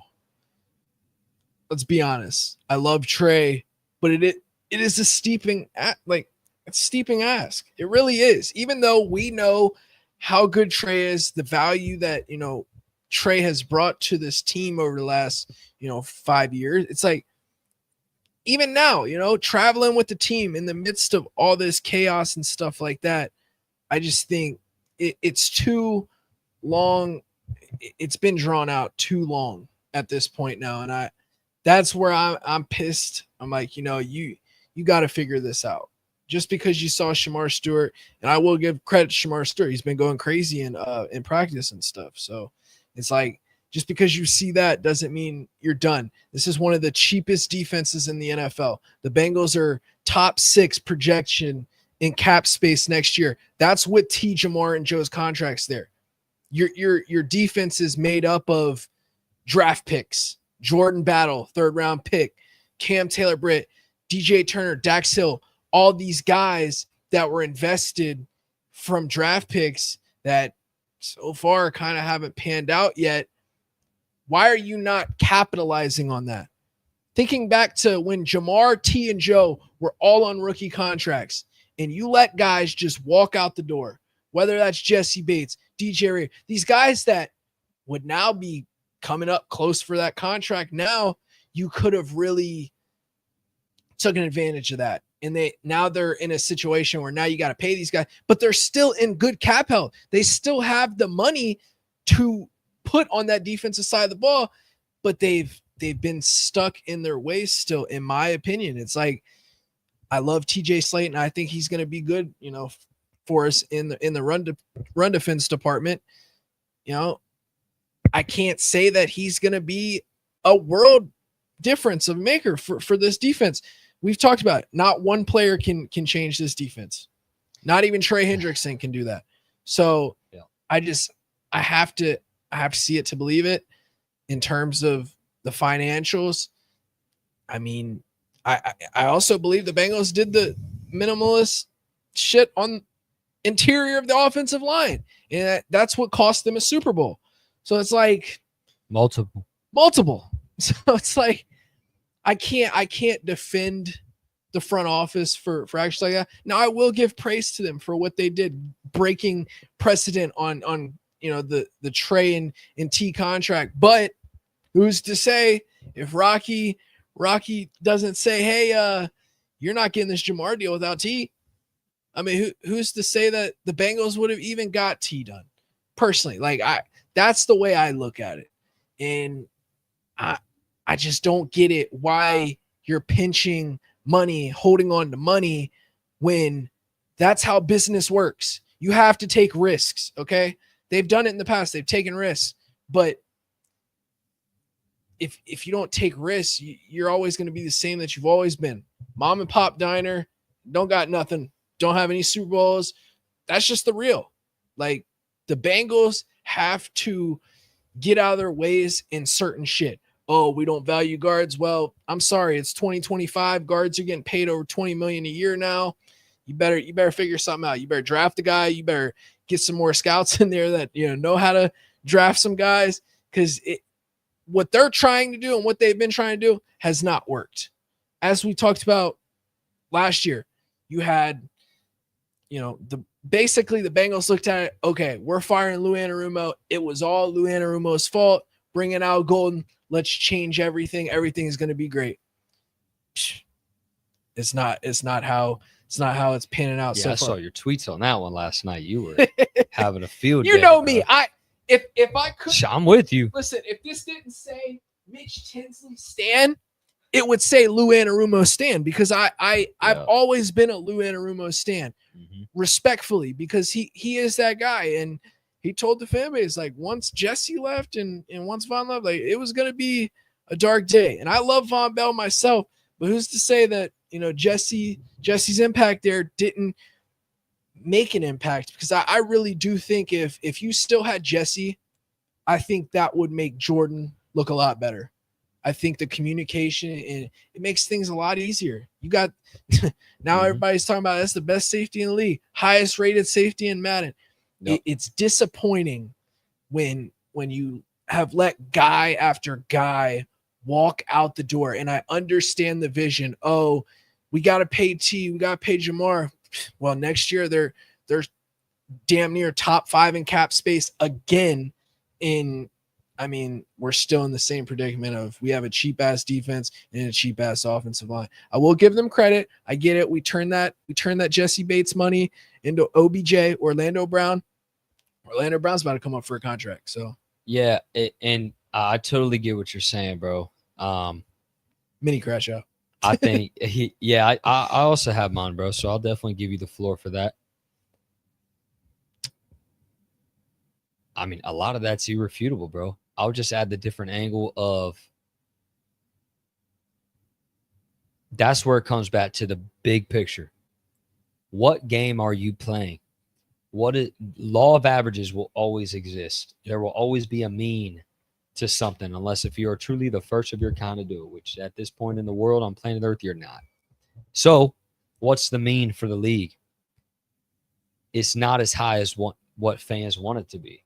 Let's be honest. I love Trey, but it is a steeping ask. It really is. Even though we know how good Trey is, the value that, Trey has brought to this team over the last, 5 years. It's like, even now, traveling with the team in the midst of all this chaos and stuff like that, I just think it's too long. It's been drawn out too long at this point now. And that's where I'm pissed. I'm like, you got to figure this out. Just because you saw Shamar Stewart, and I will give credit to Shamar Stewart, he's been going crazy in practice and stuff. So it's like, just because you see that doesn't mean you're done. This is one of the cheapest defenses in the NFL. The Bengals are top 6 projection in cap space next year. That's with T. Jamar and Joe's contracts there. Your defense is made up of draft picks, Jordan Battle, 3rd round pick, Cam Taylor-Britt, DJ Turner, Dax Hill, all these guys that were invested from draft picks that so far kind of haven't panned out yet. Why are you not capitalizing on that? Thinking back to when Jamar, T, and Joe were all on rookie contracts, and you let guys just walk out the door, whether that's Jesse Bates, DJ Ray, these guys that would now be coming up close for that contract. Now you could have really taken advantage of that. And they're in a situation where now you got to pay these guys, but they're still in good cap health. They still have the money to put on that defensive side of the ball, but they've been stuck in their ways still, in my opinion. It's like, I love TJ Slayton. I think he's going to be good, for us in the run defense department. I can't say that he's going to be a world difference of maker for this defense. We've talked about it. Not one player can change this defense. Not even Trey Hendrickson can do that. So I have to see it to believe it. In terms of the financials, I mean, I also believe the Bengals did the minimalist shit on interior of the offensive line, and that's what cost them a Super Bowl. So it's like multiple. So it's like, I can't defend the front office for actually like that. Now, I will give praise to them for what they did, breaking precedent on the Trey and T contract. But who's to say if Rocky doesn't say, hey, you're not getting this Jamar deal without T? I mean, who's to say that the Bengals would have even got T done? Personally, that's the way I look at it. And I just don't get it why you're pinching money, holding on to money, when that's how business works. You have to take risks, okay? They've done it in the past. They've taken risks. But if you don't take risks, you're always going to be the same that you've always been. Mom and pop diner, don't got nothing, don't have any Super Bowls. That's just the real. Like, the Bengals have to get out of their ways in certain shit. Oh, we don't value guards. Well, I'm sorry, it's 2025. Guards are getting paid over $20 million a year now. You better figure something out. You better draft a guy. You better get some more scouts in there that know how to draft some guys, because what they're trying to do and what they've been trying to do has not worked. As we talked about last year, you had basically the Bengals looked at it, okay, we're firing Lou Anarumo. It was all Lou Anarumo's fault. Bringing out Golden, let's change everything. Everything is going to be great. It's not how it's panning out. Yeah, so I far. saw your tweets on that one last night. You were having a field day. You know me. If I could, I'm with you. Listen, if this didn't say Mitch Tinsley Stan, it would say Lou Anarumo Stan, because I've always been a Lou Anarumo Stan, respectfully, because he is that guy. And he told the fan base, like, once Jesse left and once Von left, like, it was going to be a dark day. And I love Von Bell myself, but who's to say that, Jesse's impact there didn't make an impact? Because I really do think if you still had Jesse, I think that would make Jordan look a lot better. I think the communication, and it makes things a lot easier. You got now everybody's talking about that's the best safety in the league, highest rated safety in Madden. Yep. It's disappointing when you have let guy after guy walk out the door. And I understand the vision. Oh, we got to pay T, we got to pay Jamar. Well, next year they're damn near top 5 in cap space again. We're still in the same predicament of we have a cheap ass defense and a cheap ass offensive line. I will give them credit. I get it. We turn that Jesse Bates money into OBJ, Orlando Brown. Orlando Brown's about to come up for a contract. So yeah, and I totally get what you're saying, bro. Mini crash out. I think I also have mine, bro. So I'll definitely give you the floor for that. I mean, a lot of that's irrefutable, bro. I'll just add the different angle of that's where it comes back to the big picture. What game are you playing? Law of averages will always exist. There will always be a mean to something, unless if you are truly the first of your kind to do it, which at this point in the world on planet Earth, you're not. So what's the mean for the league? It's not as high as what fans want it to be.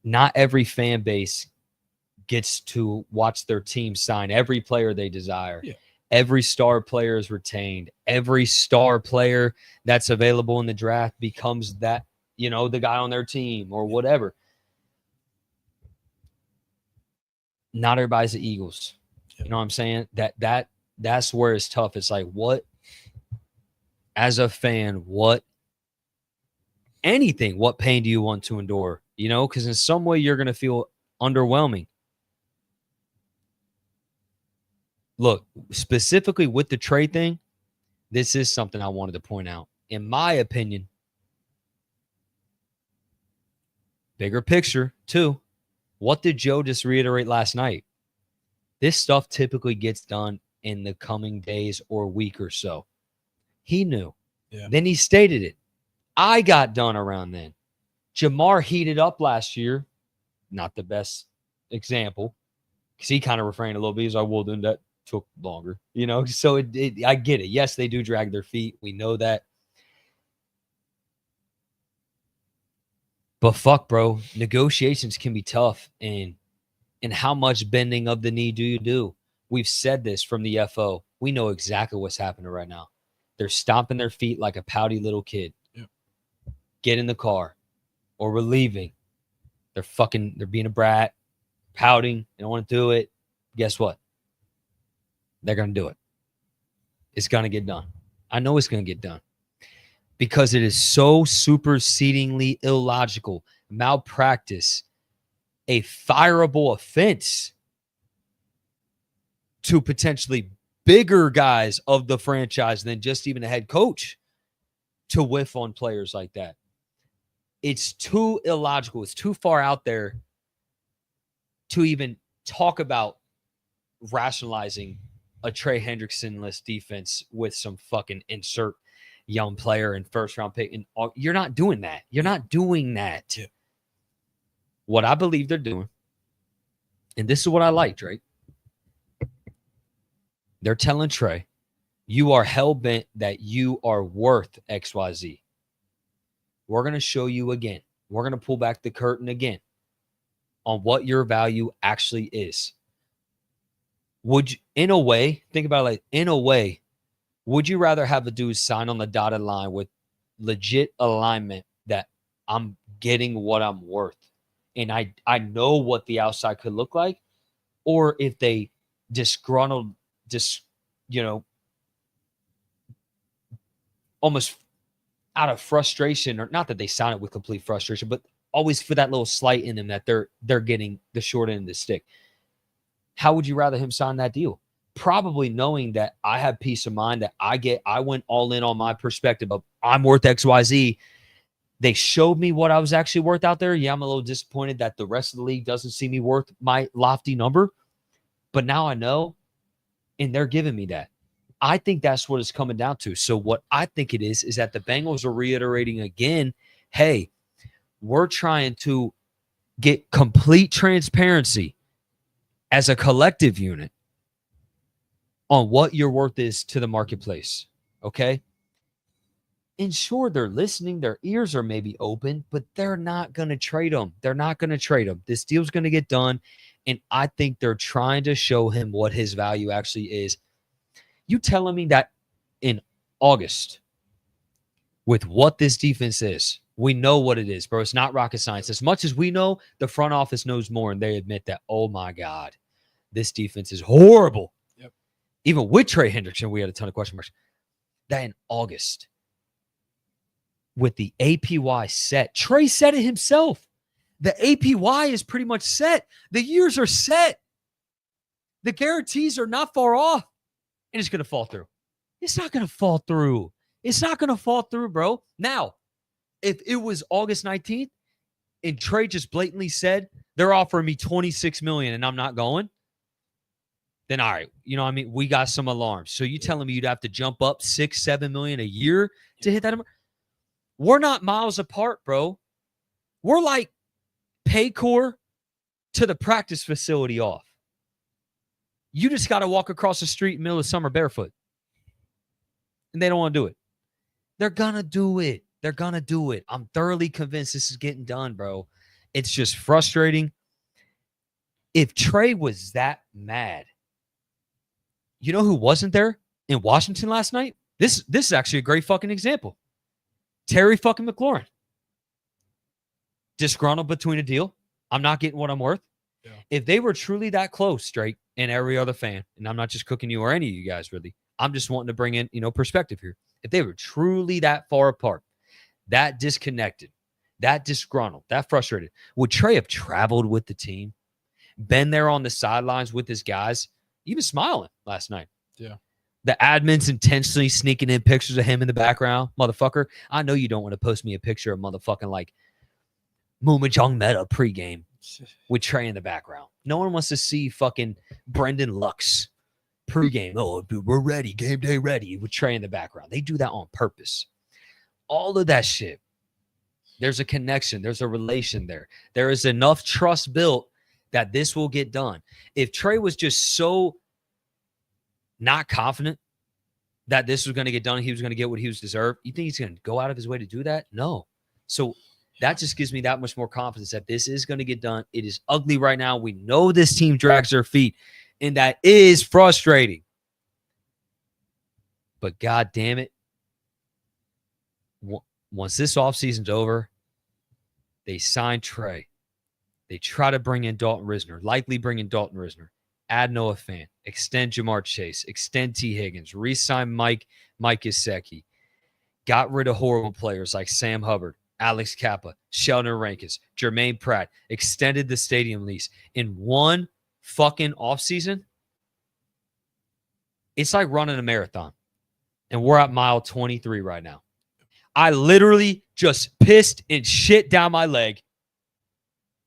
Not every fan base gets to watch their team sign every player they desire. Yeah. Every star player is retained. Every star player that's available in the draft becomes that, the guy on their team or whatever. Not everybody's the Eagles. You know what I'm saying? That's where it's tough. It's like, what, as a fan, what pain do you want to endure? Because in some way you're going to feel underwhelming. Look, specifically with the trade thing, this is something I wanted to point out. In my opinion, bigger picture too, what did Joe just reiterate last night? This stuff typically gets done in the coming days or week or so. He knew. Yeah. Then he stated it. I got done around then. Jamar heated up last year. Not the best example, because he kind of refrained a little bit. He's like, well, then that took longer, So I get it. Yes, they do drag their feet. We know that. But fuck, bro, negotiations can be tough. And how much bending of the knee do you do? We've said this from the FO. We know exactly what's happening right now. They're stomping their feet like a pouty little kid. Yeah. Get in the car, or we're leaving. They're being a brat, pouting. They don't want to do it. Guess what? They're going to do it. It's going to get done. I know it's going to get done. Because it is so supersedingly illogical, malpractice, a fireable offense to potentially bigger guys of the franchise than just even a head coach to whiff on players like that. it's too illogical. It's too far out there to even talk about rationalizing a Trey Hendrickson-less defense with some fucking insert young player and first-round pick. And you're not doing that. You're not doing that. Yeah. What I believe they're doing, and this is what I like, Drake. They're telling Trey, you are hell-bent that you are worth XYZ. We're going to show you again. We're going to pull back the curtain again on what your value actually is. Would you, in a way, think about it like, in a way, would you rather have a dude sign on the dotted line with legit alignment that I'm getting what I'm worth and I know what the outside could look like, or if they disgruntled, almost out of frustration, or not that they sound it with complete frustration, but always for that little slight in them that they're getting the short end of the stick. How would you rather him sign that deal? Probably knowing that I have peace of mind that I went all in on my perspective of I'm worth XYZ. They showed me what I was actually worth out there. Yeah, I'm a little disappointed that the rest of the league doesn't see me worth my lofty number, but now I know, and they're giving me that. I think that's what it's coming down to. So what I think it is that the Bengals are reiterating again, hey, we're trying to get complete transparency as a collective unit on what your worth is to the marketplace, okay? And sure, they're listening. Their ears are maybe open, but they're not going to trade them. They're not going to trade them. This deal's going to get done, and I think they're trying to show him what his value actually is. You telling me that in August, with what this defense is, we know what it is, bro. It's not rocket science. As much as we know, the front office knows more, and they admit that, oh, my God, this defense is horrible. Yep. Even with Trey Hendrickson, we had a ton of question marks. That in August, with the APY set, Trey said it himself. The APY is pretty much set. The years are set. The guarantees are not far off, and it's going to fall through. It's not going to fall through. It's not going to fall through, bro. Now, if it was August 19th and Trey just blatantly said, they're offering me $26 million and I'm not going, then all right, you know what I mean? We got some alarms. So you telling me you'd have to jump up $6-7 million a year to hit that number? We're not miles apart, bro. We're like Paycor to the practice facility off. You just got to walk across the street in the middle of summer barefoot. And they don't want to do it. They're going to do it. They're going to do it. I'm thoroughly convinced this is getting done, bro. It's just frustrating. If Trey was that mad, you know who wasn't there in Washington last night? This is actually a great fucking example. Terry fucking McLaurin. Disgruntled between a deal. I'm not getting what I'm worth. Yeah. If they were truly that close, Drake, and every other fan, and I'm not just cooking you or any of you guys really, I'm just wanting to bring in, perspective here. If they were truly that far apart, that disconnected, that disgruntled, that frustrated, would Trey have traveled with the team, been there on the sidelines with his guys, even smiling last night? Yeah. The admin's intentionally sneaking in pictures of him in the background. Motherfucker, I know you don't want to post me a picture of motherfucking like Mumajong Meta pregame with Trey in the background. No one wants to see fucking Brendan Lux pregame. Oh, dude, we're ready. Game day ready with Trey in the background. They do that on purpose. All of that shit. There's a connection. There's a relation there. There is enough trust built that this will get done. If Trey was just so not confident that this was going to get done, he was going to get what he was deserved, you think he's going to go out of his way to do that? No. So that just gives me that much more confidence that this is going to get done. It is ugly right now. We know this team drags their feet, and that is frustrating. But God damn it, once this offseason's over, they sign Trey. They try to bring in Dalton Risner, likely bring in Dalton Risner, add Noah Fant, extend Jamar Chase, extend T. Higgins, re-sign Mike Gesicki, got rid of horrible players like Sam Hubbard, Alex Kappa, Sheldon Rankins, Jermaine Pratt, extended the stadium lease in one fucking offseason. It's like running a marathon, and we're at mile 23 right now. I literally just pissed and shit down my leg,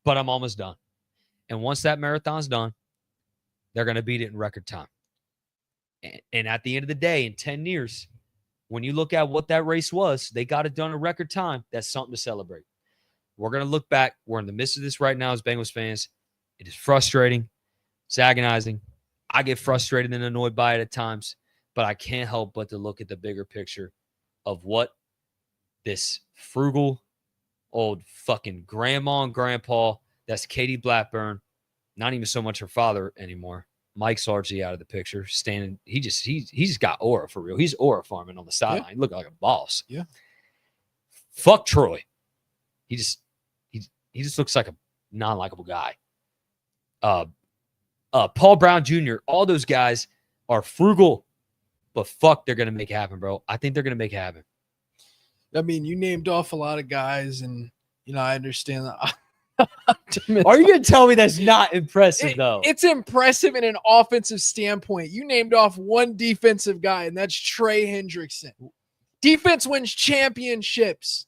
but I'm almost done. And once that marathon's done, they're going to beat it in record time. And at the end of the day, in 10 years, when you look at what that race was, they got it done in record time. That's something to celebrate. We're going to look back. We're in the midst of this right now as Bengals fans. It is frustrating. It's agonizing. I get frustrated and annoyed by it at times, but I can't help but to look at the bigger picture of what this frugal old fucking grandma and grandpa, that's Katie Blackburn, not even so much her father anymore. Mike's largely out of the picture. Standing, he just got aura for real. He's aura farming on the sideline. Yeah. He looked like a boss. Yeah. Fuck Troy. He just looks like a non-likable guy. Paul Brown Jr., all those guys are frugal, but fuck, they're gonna make it happen, bro. I think they're gonna make it happen. I mean, you named off a lot of guys, and I understand that. Are you gonna tell me that's not impressive though? It's impressive in an offensive standpoint. You named off one defensive guy, and that's Trey Hendrickson. Defense wins championships.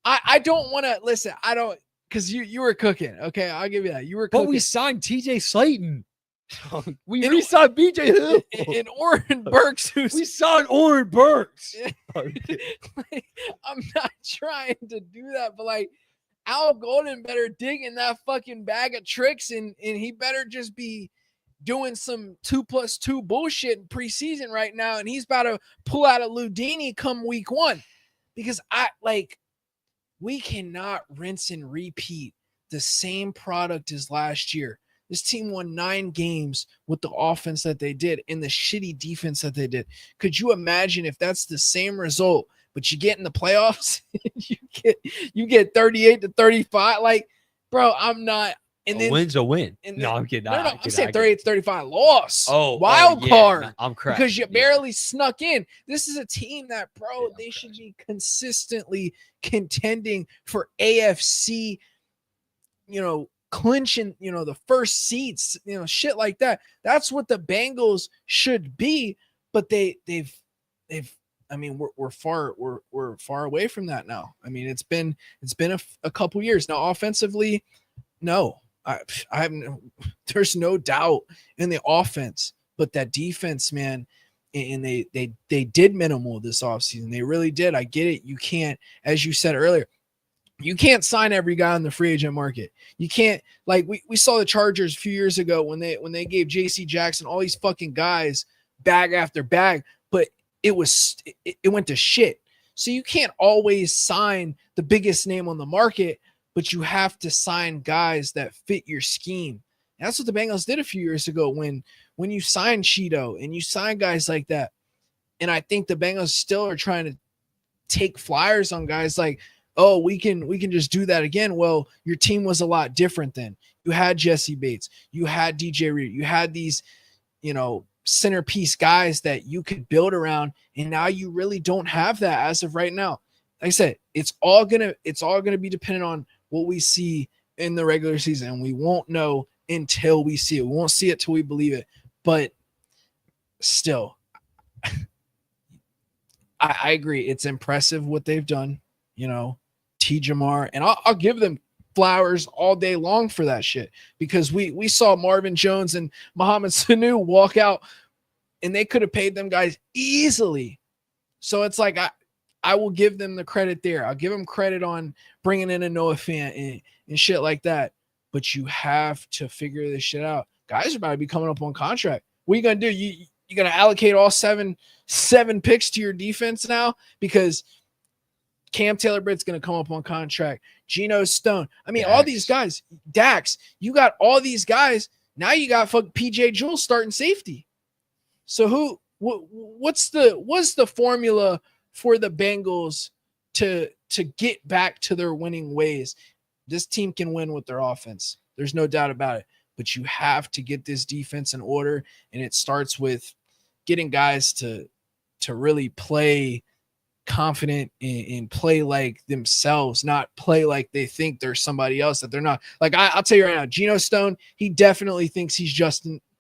I don't want to listen. I don't, because you were cooking. Okay, I'll give you that. You were cooking. But we signed TJ Slayton. We re-signed BJ Hill. And Oren Burks. We signed Oren Burks. Like, I'm not trying to do that, but like, Al Golden better dig in that fucking bag of tricks, and he better just be doing some 2+2 bullshit in preseason right now, and he's about to pull out a Ludini come week 1, because we cannot rinse and repeat the same product as last year. This team won 9 games with the offense that they did and the shitty defense that they did. Could you imagine if that's the same result, but you get in the playoffs, you get 38-35? Like, bro, I'm not. And then win's a win. No, I'm kidding. No, I'm saying 38-35 loss. Wild card. Yeah, I'm correct. Because you barely snuck in. This is a team that, bro, they should be consistently contending for AFC, clinching, the first seats, shit like that. That's what the Bengals should be, but they've I mean, we're far away from that now. I mean, it's been a couple years now. Offensively, no, there's no doubt in the offense, but that defense, man, and they did minimal this offseason. They really did. I get it. You can't, as you said earlier, you can't sign every guy on the free agent market. You can't, like we saw the Chargers a few years ago when they gave JC Jackson all these fucking guys bag after bag, but it went to shit. So you can't always sign the biggest name on the market, but you have to sign guys that fit your scheme. And that's what the Bengals did a few years ago when you signed Cheeto and you sign guys like that. And I think the Bengals still are trying to take flyers on guys like, oh, we can just do that again. Well, your team was a lot different then. You had Jesse Bates, you had DJ Reader, you had these, centerpiece guys that you could build around, and now you really don't have that as of right now. Like I said, it's all gonna be dependent on what we see in the regular season, and we won't know until we see it. We won't see it till we believe it. But still, I agree. It's impressive what they've done. T. Jamar, and I'll give them flowers all day long for that shit, because we saw Marvin Jones and Mohamed Sanu walk out, and they could have paid them guys easily. So it's like I will give them the credit there. I'll give them credit on bringing in a Noah Fant and shit like that. But you have to figure this shit out. Guys are about to be coming up on contract. What are you gonna do? You're gonna allocate all seven picks to your defense now because Cam Taylor-Britt's going to come up on contract. Geno Stone. I mean, all these guys. Dax. You got all these guys. Now you got PJ Jules starting safety. So what's the formula for the Bengals to get back to their winning ways? This team can win with their offense. There's no doubt about it. But you have to get this defense in order, and it starts with getting guys to really play confident and play like themselves, not play like they think they're somebody else that they're not. Like I'll tell you right now, Geno Stone, he definitely thinks he's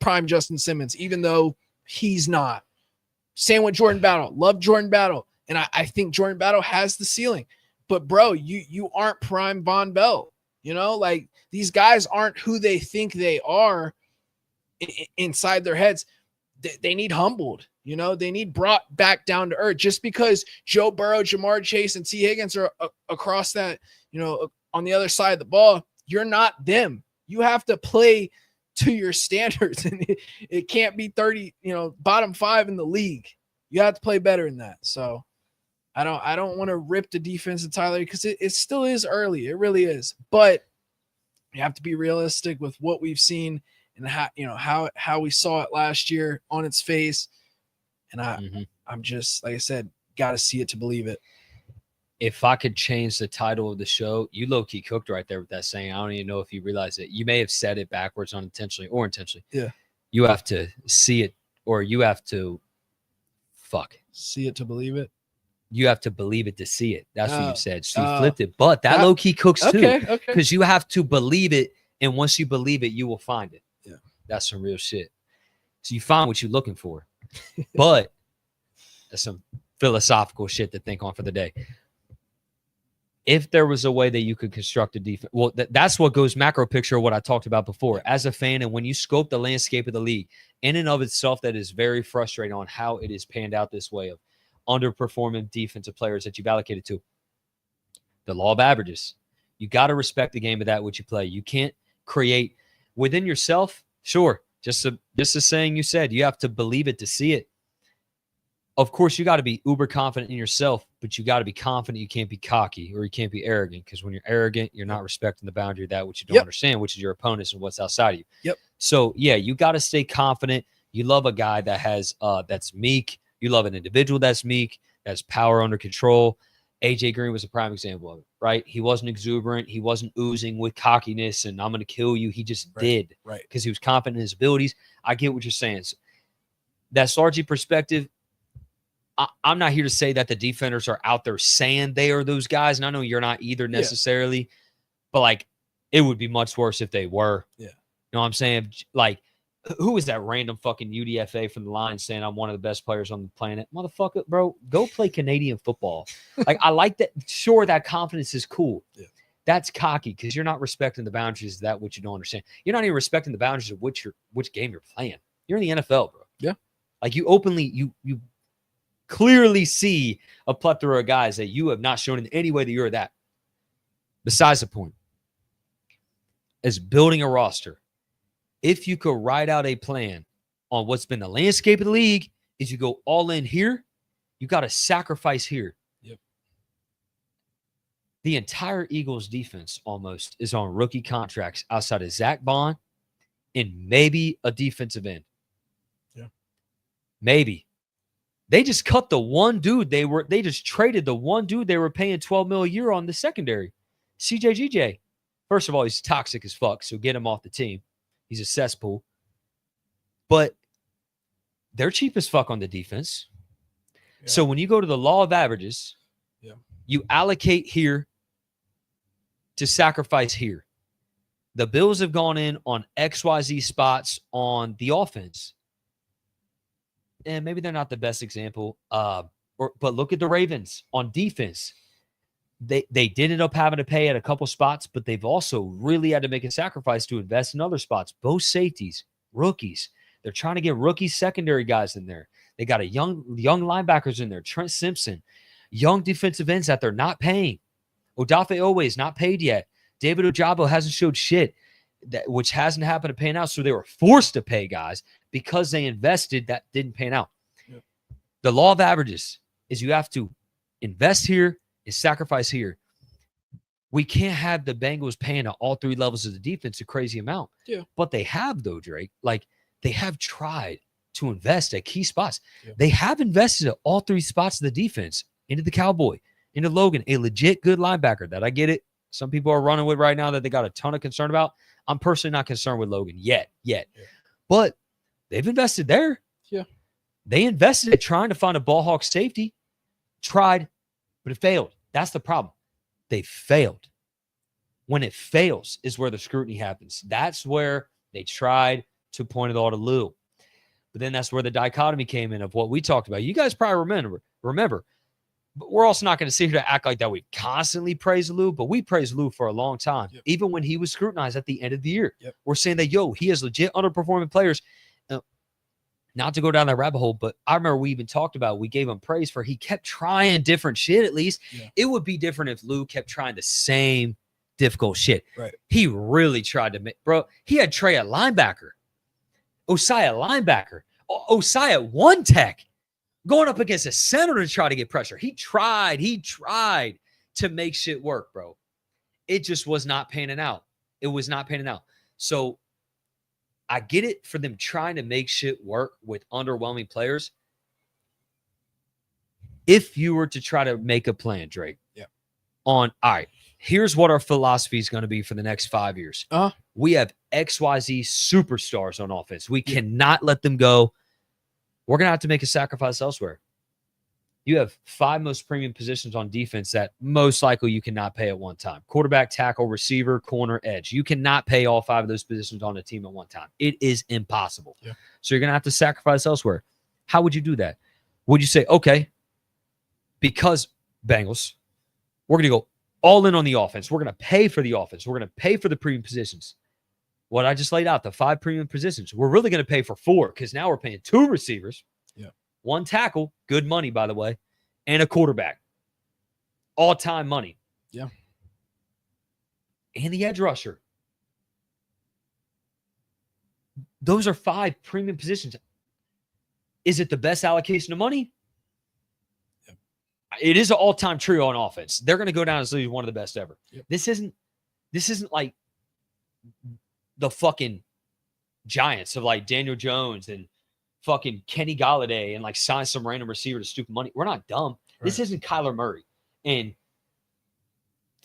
prime Justin Simmons, even though he's not. Same with Jordan Battle. Love Jordan Battle. And I think Jordan Battle has the ceiling. But, bro, you aren't prime Von Bell. You know, like, these guys aren't who they think they are inside their heads. They need humbled. You know, they need brought back down to earth. Just because Joe Burrow, Jamar Chase, and T. Higgins are across that, you know, on the other side of the ball, you're not them. You have to play to your standards, and it can't be 30, you know, bottom 5 in the league. You have to play better than that. So I don't want to rip the defense entirely because it still is early. It really is. But you have to be realistic with what we've seen and how we saw it last year on its face. And I'm just, like I said, got to see it to believe it. If I could change the title of the show, you low-key cooked right there with that saying. I don't even know if you realize it. You may have said it backwards unintentionally or intentionally. Yeah. You have to see it, or you have to see it to believe it. You have to believe it to see it. That's what you said. So you flipped it. But that low-key cooks too. Okay. Because you have to believe it, and once you believe it, you will find it. Yeah. That's some real shit. So you find what you're looking for. But that's some philosophical shit to think on for the day. If there was a way that you could construct a defense, well, that's what goes macro picture of what I talked about before. As a fan, and when you scope the landscape of the league, in and of itself, that is very frustrating on how it is panned out this way of underperforming defensive players that you've allocated to. The law of averages. You got to respect the game of that which you play. You can't create within yourself. Sure, just a saying you said. You have to believe it to see it. Of course, you got to be uber confident in yourself, but you got to be confident. You can't be cocky or you can't be arrogant, because when you're arrogant, you're not respecting the boundary of that which you don't understand, which is your opponents and what's outside of you. Yep. So, yeah, you got to stay confident. You love a guy that has that's meek. You love an individual that's meek, that's power under control. AJ Green was a prime example of it, right? He wasn't exuberant. He wasn't oozing with cockiness and I'm going to kill you. He just did, right? Because he was confident in his abilities. I get what you're saying. So, that Sargy perspective, I'm not here to say that the defenders are out there saying they are those guys, and I know you're not either necessarily, but like it would be much worse if they were. Yeah. You know what I'm saying? Like, who is that random fucking UDFA from the line saying I'm one of the best players on the planet? Motherfucker, bro, go play Canadian football. Like, I like that. Sure, that confidence is cool. Yeah. That's cocky because you're not respecting the boundaries of that which you don't understand. You're not even respecting the boundaries of which game you're playing. You're in the NFL, bro. Yeah. Like, you openly, you clearly see a plethora of guys that you have not shown in any way that you're that. Besides the point, as building a roster, if you could write out a plan on what's been the landscape of the league, is you go all in here, you got to sacrifice here. Yep. The entire Eagles defense almost is on rookie contracts outside of Zach Bond and maybe a defensive end. Yeah. Maybe. They just cut the one dude they just traded the one dude they were paying $12 million a year on the secondary. CJGJ. First of all, he's toxic as fuck, so get him off the team. He's a cesspool. But they're cheap as fuck on the defense. Yeah. So when you go to the law of averages, you allocate here to sacrifice here. The Bills have gone in on XYZ spots on the offense. And maybe they're not the best example. But look at the Ravens on defense. They did end up having to pay at a couple spots, but they've also really had to make a sacrifice to invest in other spots. Both safeties, rookies. They're trying to get rookie secondary guys in there. They got a young linebackers in there. Trent Simpson. Young defensive ends that they're not paying. Odafe Owe is not paid yet. David Ojabo hasn't showed shit, which hasn't happened to pan out. So they were forced to pay guys because they invested that didn't pan out. Yep. The law of averages is you have to invest here and sacrifice here. We can't have the Bengals paying at all three levels of the defense a crazy amount. Yeah. But they have, though, Drake. Like, they have tried to invest at key spots. Yeah. They have invested at all three spots of the defense, into the Cowboy, into Logan, a legit good linebacker that I get it. Some people are running with right now that they got a ton of concern about. I'm personally not concerned with Logan yet. Yeah. But they've invested there. Yeah. They invested at trying to find a ball hawk safety. Tried, but it failed. That's the problem. They failed. When it fails is where the scrutiny happens. That's where they tried to point it all to Lou. But then that's where the dichotomy came in of what we talked about. You guys probably remember But we're also not going to sit here to act like that we constantly praise Lou, but we praised Lou for a long time, even when he was scrutinized at the end of the year. We're saying that, he has legit underperforming players. Not to go down that rabbit hole, but I remember we even talked about, we gave him praise for he kept trying different shit at least. It would be different if Lou kept trying the same difficult shit. Right. He really tried to make, bro, he had Trey at linebacker, Osai at linebacker, Osai at one tech, going up against a center to try to get pressure. He tried to make shit work, bro. It just was not panning out. It was not panning out. So I get it for them trying to make shit work with underwhelming players. If you were to try to make a plan, Drake, all right, here's what our philosophy is going to be for the next 5 years. We have XYZ superstars on offense. We cannot let them go. We're going to have to make a sacrifice elsewhere. You have 5 most premium positions on defense that most likely you cannot pay at one time. Quarterback, tackle, receiver, corner, edge. You cannot pay all 5 of those positions on a team at one time. It is impossible. So you're going to have to sacrifice elsewhere. How would you do that? Would you say, okay, because Bengals, we're going to go all in on the offense. We're going to pay for the offense. We're going to pay for the premium positions. What I just laid out, the 5 premium positions, we're really going to pay for 4 because now we're paying 2 receivers, 1 tackle, good money, by the way, and a quarterback. All-time money. And the edge rusher. Those are 5 premium positions. Is it the best allocation of money? It is an all-time trio on offense. They're going to go down as one of the best ever. This isn't like the fucking Giants of like Daniel Jones and fucking Kenny Golladay and like sign some random receiver to stupid money. We're not dumb. This isn't Kyler Murray and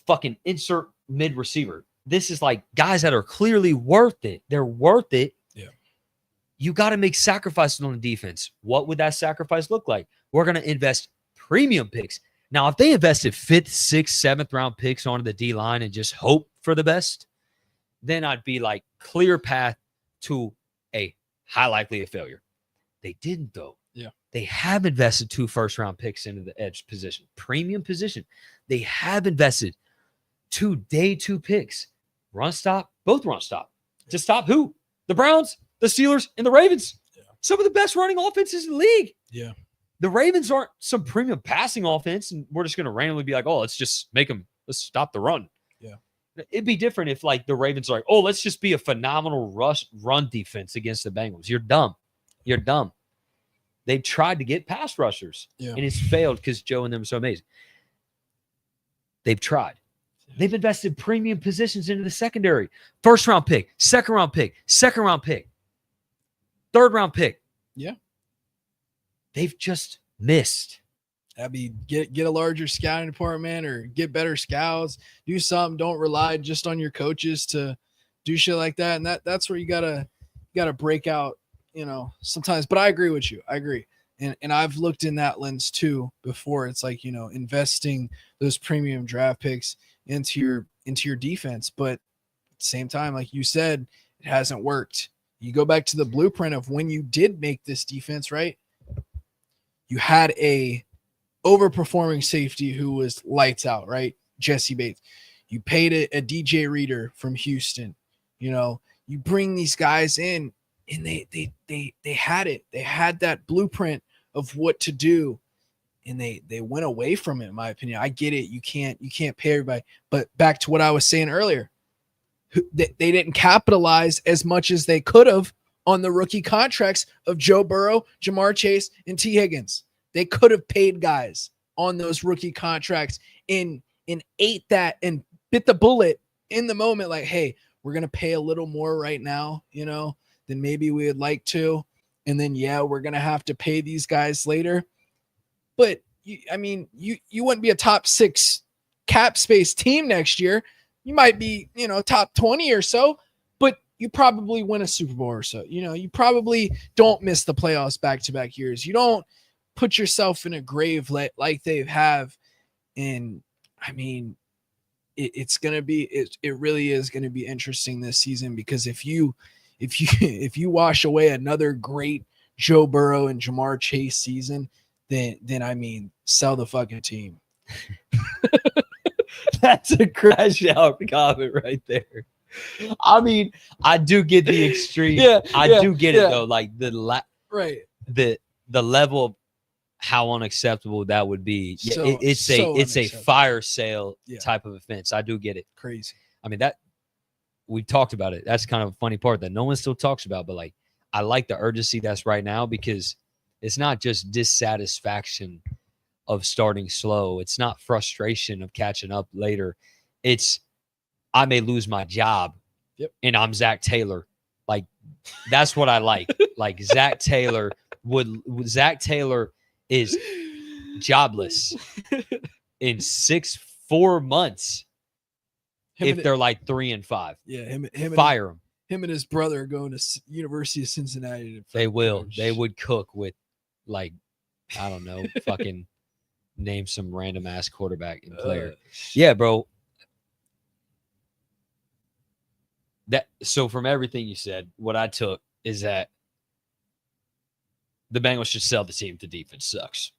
fucking insert mid receiver. This is like guys that are clearly worth it. They're worth it. You got to make sacrifices on the defense. What would that sacrifice look like? We're going to invest premium picks. Now, if they invested 5th, 6th, 7th round picks onto the D-line and just hope for the best, then I'd be like clear path to a high likely of failure. They didn't, though. They have invested 2 first-round picks into the edge position, premium position. They have invested 2 day 2 picks, run stop, both run stop. To stop who? The Browns, the Steelers, and the Ravens. Some of the best running offenses in the league. The Ravens aren't some premium passing offense, and we're just going to randomly be like, oh, let's just make them, let's stop the run. It'd be different if like the Ravens are like, oh, let's just be a phenomenal run defense against the Bengals. You're dumb. You're dumb. They've tried to get pass rushers, and it's failed because Joe and them are so amazing. They've tried. They've invested premium positions into the secondary. 1st round pick, 2nd round pick, 2nd round pick, 3rd round pick. They've just missed. Get a larger scouting department or get better scouts. Do something. Don't rely just on your coaches to do shit like that. And that's where you gotta break out, sometimes. But I agree with you. I agree. And I've looked in that lens too before. It's like, investing those premium draft picks into your defense. But at the same time, like you said, it hasn't worked. You go back to the blueprint of when you did make this defense, right? You had a overperforming safety who was lights out, right? Jesse Bates. You paid a DJ Reader from Houston. You bring these guys in, and they had it. They had that blueprint of what to do, and they went away from it, in my opinion. I get it. You can't pay everybody. But back to what I was saying earlier, they didn't capitalize as much as they could have on the rookie contracts of Joe Burrow, Jamar Chase, and T. Higgins. They could have paid guys on those rookie contracts and ate that and bit the bullet in the moment. Like, hey, we're going to pay a little more right now, than maybe we would like to. And then, we're going to have to pay these guys later. But, you wouldn't be a top 6 cap space team next year. You might be, top 20 or so, but you probably win a Super Bowl or so. You probably don't miss the playoffs back-to-back years. You don't put yourself in a grave like they have. And it's going to be, it really is going to be interesting this season, because if you wash away another great Joe Burrow and Jamar Chase season, then I mean, sell the fucking team. That's a crash out comment right there. I mean, I do get the extreme. I do get it though. Like right. The level of how unacceptable that would be. Yeah, So, it's a fire sale type of offense. I do get it. Crazy. I mean, that we talked about it. That's kind of a funny part that no one still talks about, but like I like the urgency that's right now because it's not just dissatisfaction of starting slow. It's not frustration of catching up later. It's I may lose my job and I'm Zach Taylor. Like that's what I like. Like Zach Taylor is jobless in 4 months if they're like 3 and 5. Yeah, fire him. Him and his brother are going to University of Cincinnati. They will. They would cook with, like, I don't know, fucking name some random ass quarterback and player. Yeah, bro. So from everything you said, what I took is that the Bengals should sell the team. The defense sucks.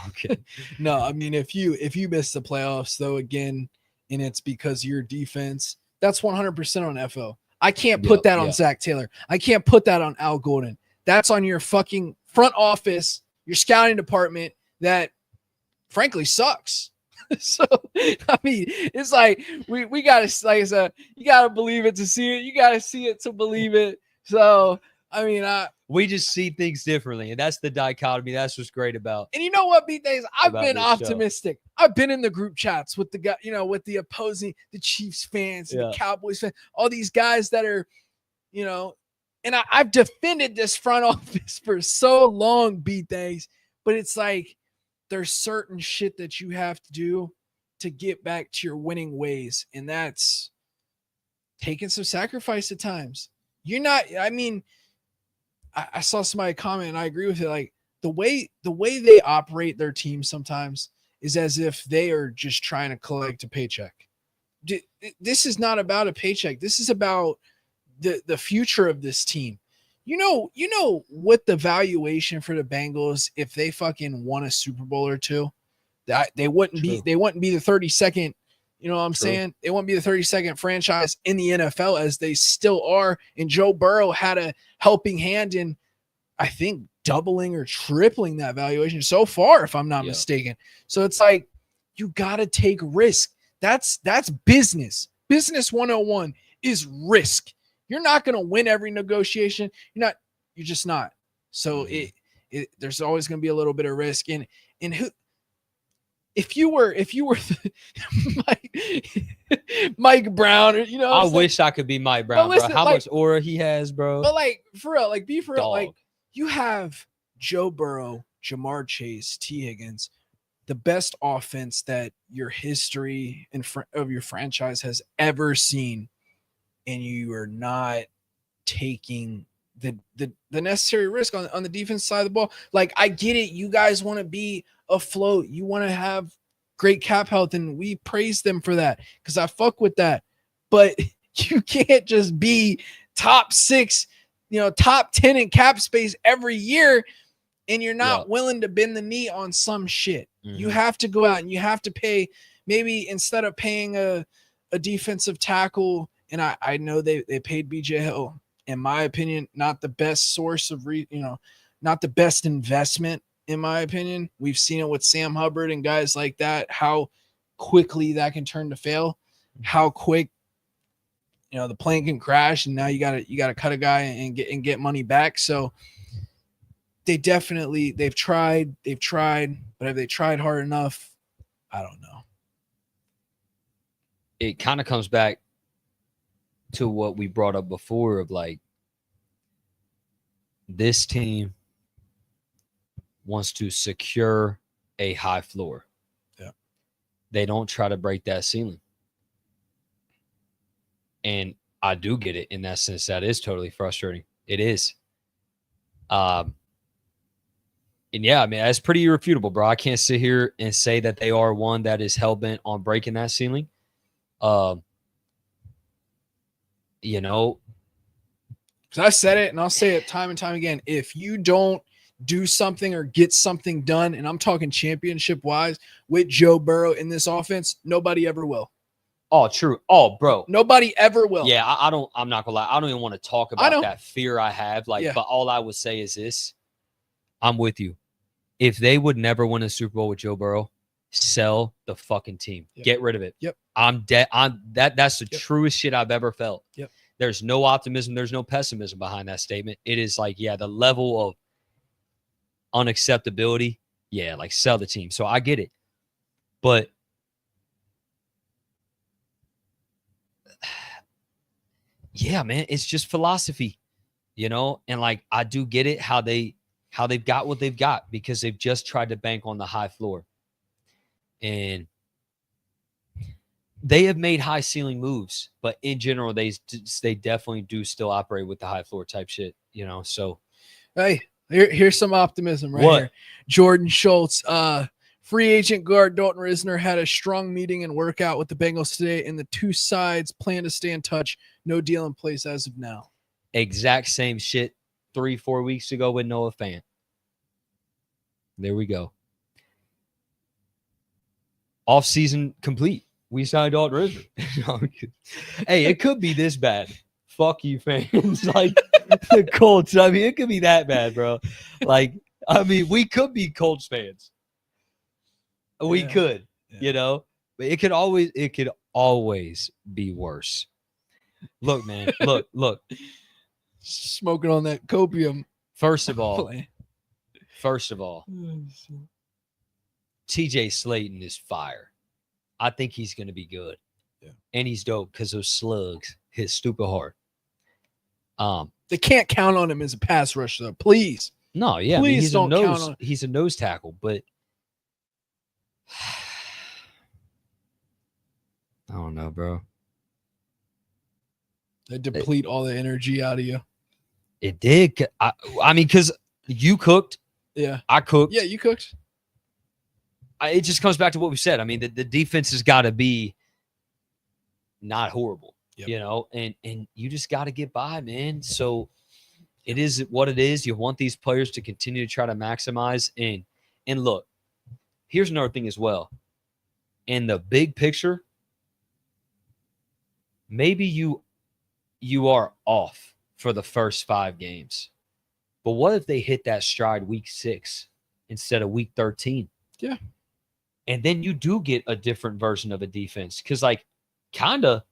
Okay. No, I mean if you miss the playoffs though again, and it's because of your defense, that's 100% on FO. I can't put that on Zach Taylor. I can't put that on Al Golden. That's on your fucking front office, your scouting department that frankly sucks. So I mean, it's like we gotta, like I said, you gotta believe it to see it. You gotta see it to believe it. So I mean, we just see things differently, and that's the dichotomy. That's what's great about. And you know what, B-Days? I've been optimistic. I've been in the group chats with the guy, with the opposing, the Chiefs fans, and the Cowboys fans, all these guys that are, and I've defended this front office for so long, B-Days, but it's like there's certain shit that you have to do to get back to your winning ways, and that's taking some sacrifice at times. You're not, I mean, I saw somebody comment and I agree with it. Like the way they operate their team sometimes is as if they are just trying to collect a paycheck. This is not about a paycheck. This is about the future of this team. You know what the valuation for the Bengals if they fucking won a Super Bowl or two, that they wouldn't be the 32nd. You know what I'm saying? They won't be the 32nd franchise in the NFL as they still are. And Joe Burrow had a helping hand in, I think, doubling or tripling that valuation so far, if I'm not mistaken. So it's like, you got to take risk. That's business. Business 101 is risk. You're not going to win every negotiation. You're just not. So there's always going to be a little bit of risk. And who, if you were Mike Brown, or I wish I could be Mike Brown, listen, bro. How much aura he has, bro. But like for real, like be for real, like you have Joe Burrow, Jamar Chase, T. Higgins, the best offense that your history of your franchise has ever seen, and you are not taking the necessary risk on the defense side of the ball. Like I get it, you guys want to be afloat, you want to have great cap health, and we praise them for that because I fuck with that. But you can't just be top 6, top 10 in cap space every year, and you're not willing to bend the knee on some shit. You have to go out and you have to pay. Maybe instead of paying a defensive tackle, and I know they paid BJ Hill, in my opinion, not the best source of not the best investment. In my opinion, we've seen it with Sam Hubbard and guys like that, how quickly that can turn to fail, how quick, the plane can crash, and now you gotta cut a guy and get money back. So they've tried, but have they tried hard enough? I don't know. It kind of comes back to what we brought up before of like, this team wants to secure a high floor. Yeah. They don't try to break that ceiling. And I do get it in that sense. That is totally frustrating. It is. And yeah, I mean, that's pretty irrefutable, bro. I can't sit here and say that they are one that is hell-bent on breaking that ceiling. Because I said it, and I'll say it time and time again. If you don't do something or get something done, and I'm talking championship wise, with Joe Burrow in this offense, nobody ever will. Oh, true. Oh, bro. Nobody ever will. Yeah, I'm not gonna lie. I don't even want to talk about that fear I have. Like, but all I would say is this. I'm with you. If they would never win a Super Bowl with Joe Burrow, sell the fucking team. Yep. Get rid of it. Yep. I'm dead. That's the truest shit I've ever felt. Yep. There's no optimism. There's no pessimism behind that statement. It is like, yeah, the level of unacceptability. Yeah, like sell the team. So I get it. But yeah, man, it's just philosophy, you know? And like, I do get it how they've got what they've got because they've just tried to bank on the high floor. And they have made high ceiling moves, but in general, they definitely do still operate with the high floor type shit, you know? So, hey, here's some optimism right here. Jordan Schultz, free agent guard Dalton Risner had a strong meeting and workout with the Bengals today, and the two sides plan to stay in touch. No deal in place as of now. Exact same shit 3-4 weeks ago with Noah Fant. There we go. Off season complete. We signed Dalton Risner. Hey, it could be this bad. Fuck you, fans. Like the Colts. I mean, it could be that bad, bro. Like, I mean, we could be Colts fans. We could, you know, but it could always be worse. Look, man. Look. Smoking on that copium. First of all, TJ Slayton is fire. I think he's going to be good. Yeah. And he's dope because those slugs hit stupid hard. They can't count on him as a pass rusher, though. Please. No, yeah. Please I mean, he's a nose tackle, but I don't know, bro. They deplete all the energy out of you. It did. I mean, because you cooked. Yeah. I cooked. Yeah, you cooked. It just comes back to what we said. I mean, the defense has got to be not horrible, you know, and you just got to get by, man. So it is what it is. You want these players to continue to try to maximize. And look, here's another thing as well. In the big picture, maybe you are off for the first 5 games. But what if they hit that stride week 6 instead of week 13? Yeah. And then you do get a different version of a defense. Because, like, kind of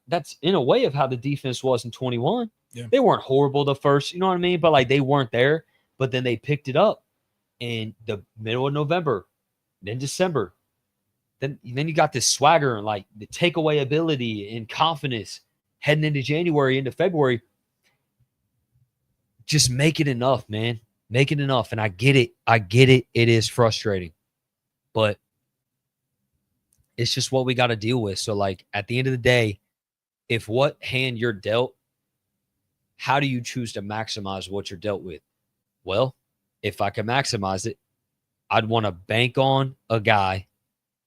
that's in a way of how the defense was in 21. Yeah. They weren't horrible the first, you know what I mean? But, like, they weren't there. But then they picked it up in the middle of November, then December. Then you got this swagger and, like, the takeaway ability and confidence heading into January, into February. Just make it enough, man. Make it enough. And I get it. It is frustrating. But it's just what we got to deal with. So, like, at the end of the day, if what hand you're dealt, how do you choose to maximize what you're dealt with? Well, if I can maximize it, I'd want to bank on a guy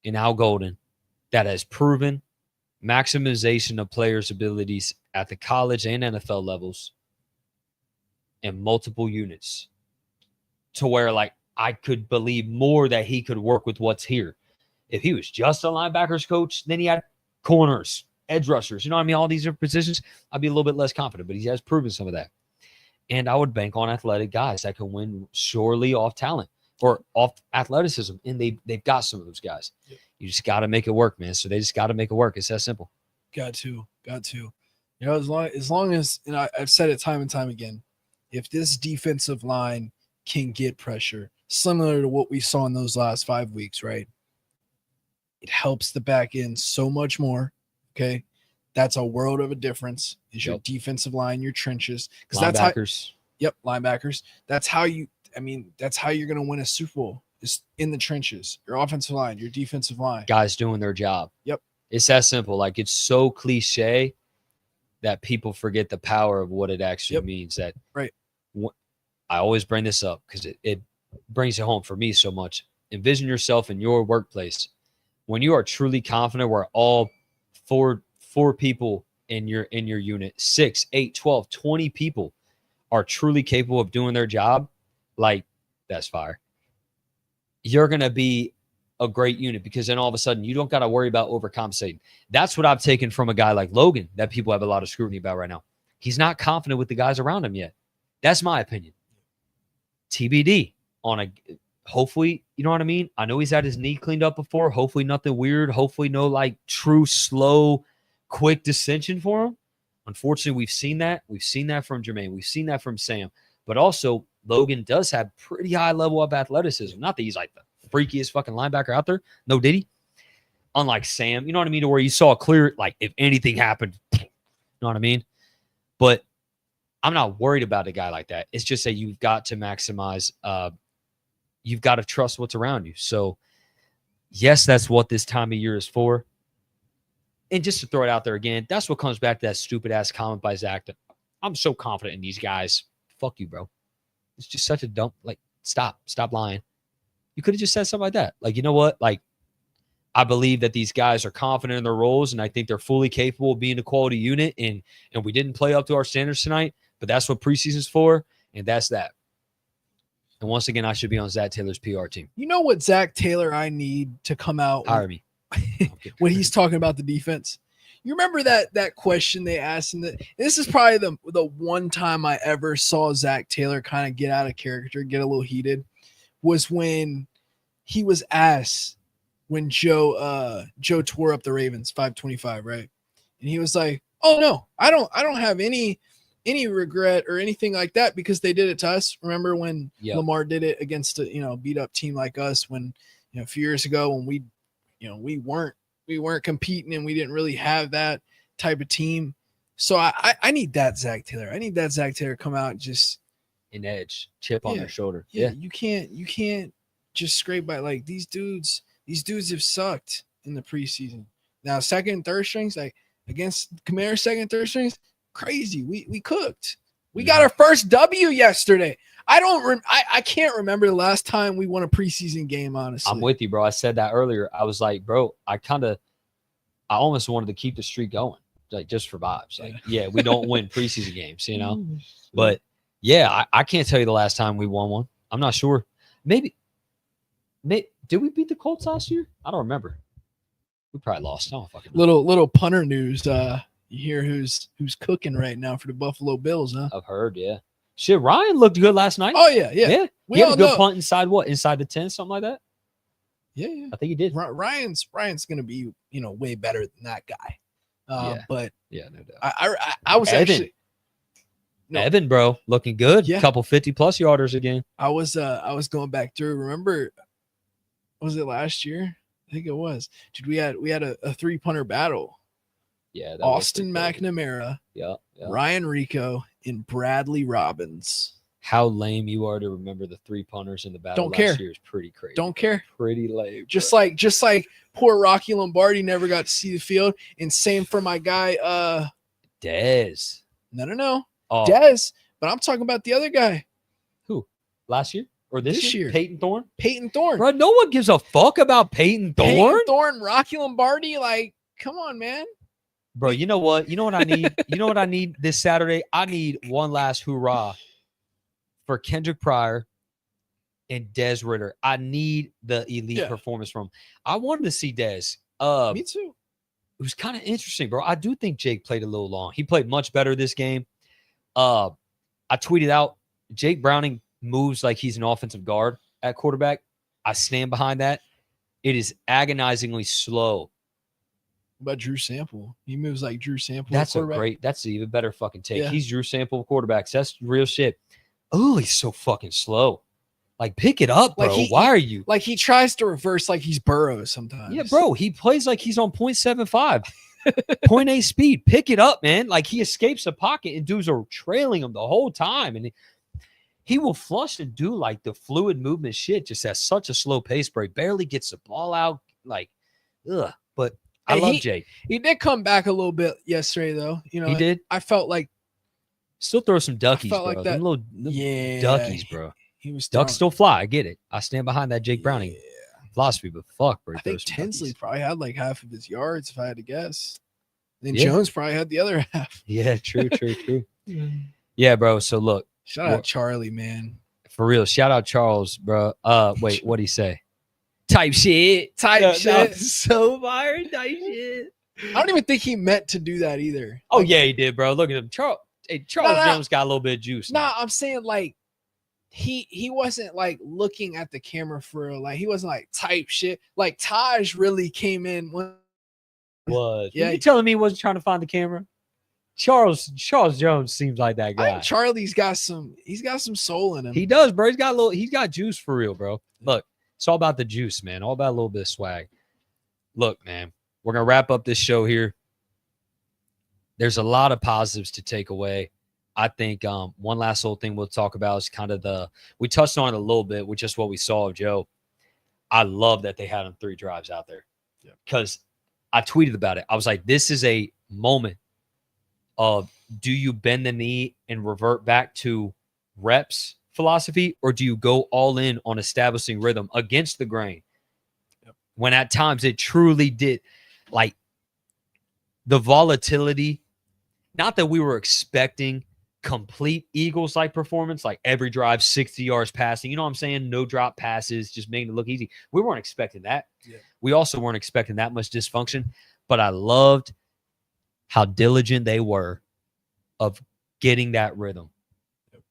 in Al Golden that has proven maximization of players' abilities at the college and NFL levels in multiple units to where, like, I could believe more that he could work with what's here. If he was just a linebackers coach, then he had corners, edge rushers, you know what I mean? All these different positions, I'd be a little bit less confident, but he has proven some of that. And I would bank on athletic guys that can win surely off talent or off athleticism. And they've got some of those guys. Yep. You just got to make it work, man. So they just got to make it work. It's that simple. Got to. You know, as long as, and I've said it time and time again, if this defensive line can get pressure, similar to what we saw in those last 5 weeks, right? It helps the back end so much more. Okay. That's a world of a difference. Is your defensive line, your trenches. Because that's how, linebackers. That's how you're going to win a Super Bowl, is in the trenches. Your offensive line, your defensive line. Guys doing their job. Yep. It's that simple. Like, it's so cliche that people forget the power of what it actually means. That right. I always bring this up because it brings it home for me so much. Envision yourself in your workplace. When you are truly confident, where all four people in your unit, 6, 8, 12, 20 people are truly capable of doing their job, like, that's fire. You're going to be a great unit because then all of a sudden you don't got to worry about overcompensating. That's what I've taken from a guy like Logan that people have a lot of scrutiny about right now. He's not confident with the guys around him yet. That's my opinion. TBD on a hopefully, you know what I mean? I know he's had his knee cleaned up before. Hopefully nothing weird. Hopefully no like true slow, quick dissension for him. Unfortunately, we've seen that. We've seen that from Jermaine. We've seen that from Sam. But also, Logan does have pretty high level of athleticism. Not that he's like the freakiest fucking linebacker out there. No, did he? Unlike Sam, you know what I mean? To where you saw clear, like if anything happened, you know what I mean? But I'm not worried about a guy like that. It's just that you've got to maximize, you've got to trust what's around you. So, yes, that's what this time of year is for. And just to throw it out there again, that's what comes back to that stupid-ass comment by Zach. That I'm so confident in these guys. Fuck you, bro. It's just such a dumb, like, stop lying. You could have just said something like that. Like, you know what? Like, I believe that these guys are confident in their roles, and I think they're fully capable of being a quality unit, and we didn't play up to our standards tonight. But that's what preseason's for, and that's that. And once again, I should be on Zach Taylor's PR team. You know what Zach Taylor I need to come out hire me when he's talking about the defense? You remember that question they asked him? This is probably the one time I ever saw Zach Taylor kind of get out of character, get a little heated, was when he was asked when Joe tore up the Ravens 525, right? And he was like, "Oh no, I don't have any regret or anything like that because they did it to us." Remember when Lamar did it against a beat up team like us when a few years ago when we weren't competing and we didn't really have that type of team. So I need that Zach Taylor. I need that Zach Taylor come out and just an edge, chip on their shoulder. Yeah, you can't just scrape by like these dudes. These dudes have sucked in the preseason. Now second and third strings, like against Kamara, second and third strings. Crazy. We cooked. We got our first W yesterday. I can't remember the last time we won a preseason game, honestly. I'm with you, bro. I said that earlier. I was like, bro, I almost wanted to keep the streak going, like just for vibes. Like, yeah, we don't win preseason games, But yeah, I can't tell you the last time we won one. I'm not sure. Maybe did we beat the Colts last year? I don't remember. We probably lost. I don't fucking know. Little punter news. You hear who's cooking right now for the Buffalo Bills, huh? I've heard, yeah. Shit, Ryan looked good last night. Oh, yeah. He had a good punt inside inside the 10, something like that? Yeah. I think he did. Ryan's going to be, way better than that guy. But yeah, no doubt. I was Evan. actually Evan, bro, looking good. Yeah. Couple 50+ yarders again. I was going back through. Remember, was it last year? I think it was. Dude, we had a 3-punter battle. Yeah, that Austin McNamara, Ryan Rico, and Bradley Robbins. How lame you are to remember the 3 punters in the battle last year is pretty crazy. Don't care. Pretty lame. Just like poor Rocky Lombardi never got to see the field. And same for my guy Dez. No. Oh. Dez. But I'm talking about the other guy. Who? Last year? Or this year? Peyton Thorne? Peyton Thorne. Bro, no one gives a fuck about Peyton Thorne. Peyton Thorne, Rocky Lombardi, like, come on, man. Bro, you know what? You know what I need? You know what I need this Saturday? I need one last hoorah for Kendrick Pryor and Des Ritter. I need the elite performance from him. I wanted to see Des. Me too. It was kind of interesting, bro. I do think Jake played a little long. He played much better this game. I tweeted out, Jake Browning moves like he's an offensive guard at quarterback. I stand behind that. It is agonizingly slow. About Drew Sample. He moves like Drew Sample. That's that's an even better fucking take. Yeah. He's Drew Sample quarterbacks. That's real shit. Oh, he's so fucking slow. Like, pick it up, bro. Why are you? Like, he tries to reverse like he's Burrows sometimes. Yeah, bro. He plays like he's on 0.75. 0.8 speed. Pick it up, man. Like, he escapes the pocket and dudes are trailing him the whole time. And he will flush and do like the fluid movement shit just at such a slow pace, bro. He barely gets the ball out. Like, ugh. But I love Jake. He did come back a little bit yesterday, though. He did. I felt like still throw some duckies, bro. Like that. Them little duckies, bro. He was ducks still fly. I get it. I stand behind that Jake Browning philosophy, but fuck, bro. I think Tinsley probably had like half of his yards, if I had to guess. Then Jones probably had the other half. Yeah, true. Yeah, bro. So look, shout out Charlie, man. For real. Shout out Charles, bro. Wait, what'd he say? Type shit. Type shit. So fire. Type shit. I don't even think he meant to do that either. Oh, yeah, he did, bro. Look at him. Charles Jones got a little bit of juice. Nah, I'm saying like he wasn't like looking at the camera for real. Like he wasn't like type shit. Like Taj really came in when you telling me he wasn't trying to find the camera? Charles Jones seems like that guy. I think Charlie's got some soul in him. He does, bro. He's got juice for real, bro. Look, it's all about the juice, man. All about a little bit of swag. Look, man, we're gonna wrap up this show here. There's a lot of positives to take away. I think one last little thing we'll talk about is kind of we touched on it a little bit with just what we saw of Joe. I love that they had him 3 drives out there because I tweeted about it. I was like, this is a moment of, do you bend the knee and revert back to reps philosophy, or do you go all in on establishing rhythm against the grain? When at times it truly did, like the volatility, not that we were expecting complete Eagles-like performance, like every drive 60 yards passing, you know what I'm saying? No drop passes, just making it look easy. We weren't expecting that. Yeah. We also weren't expecting that much dysfunction, but I loved how diligent they were of getting that rhythm. Yep.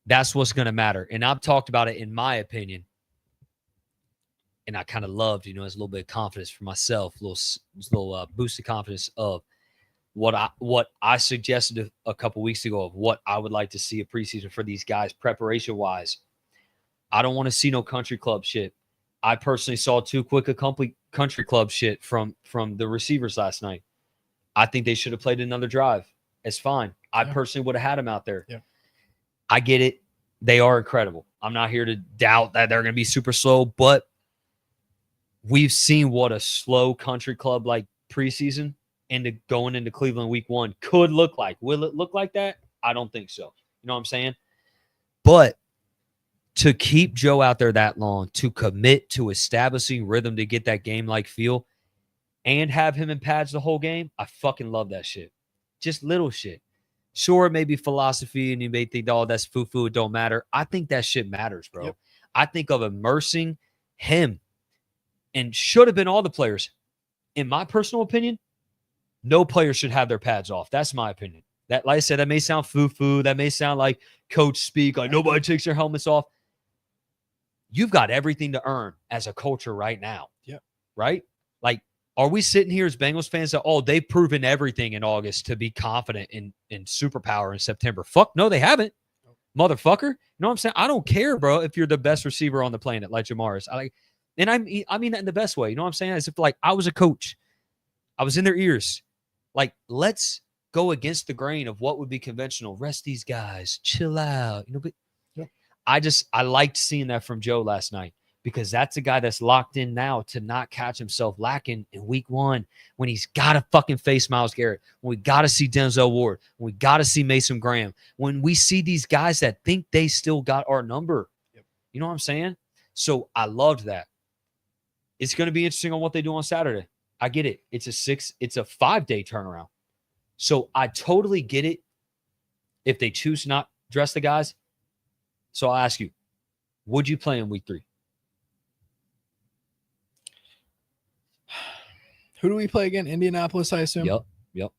That's what's going to matter. And I've talked about it in my opinion. And I kind of loved, as a little bit of confidence for myself, a little boost of confidence of what I suggested a couple weeks ago of what I would like to see a preseason for these guys preparation-wise. I don't want to see no country club shit. I personally saw too quick a country club shit from the receivers last night. I think they should have played another drive. It's fine. I personally would have had them out there. Yeah. I get it. They are incredible. I'm not here to doubt that they're going to be super slow, but we've seen what a slow country club like preseason going into Cleveland week 1 could look like. Will it look like that? I don't think so. You know what I'm saying? But to keep Joe out there that long, to commit to establishing rhythm to get that game-like feel, and have him in pads the whole game, I fucking love that shit. Just little shit. Sure, it may be philosophy, and you may think, oh, that's foo-foo, it don't matter. I think that shit matters, bro. Yep. I think of immersing him, and should have been all the players. In my personal opinion, no player should have their pads off. That's my opinion. That, like I said, that may sound foo-foo. That may sound like coach speak, like nobody takes their helmets off. You've got everything to earn as a culture right now. Yeah. Right? Like, are we sitting here as Bengals fans that, they've proven everything in August to be confident in superpower in September? Fuck, no, they haven't. Motherfucker. You know what I'm saying? I don't care, bro, if you're the best receiver on the planet like Jamar is. I mean that in the best way. You know what I'm saying? As if, like, I was a coach. I was in their ears. Like, let's go against the grain of what would be conventional. Rest these guys. Chill out. But I liked seeing that from Joe last night, because that's a guy that's locked in now to not catch himself lacking in week 1 when he's got to fucking face Myles Garrett, when we got to see Denzel Ward, when we got to see Mason Graham, when we see these guys that think they still got our number. Yep. You know what I'm saying? So I loved that. It's going to be interesting on what they do on Saturday. I get it. It's a 5-day turnaround. So I totally get it if they choose to not dress the guys. So I'll ask you, would you play in week 3? Who do we play again? Indianapolis, I assume. Yep.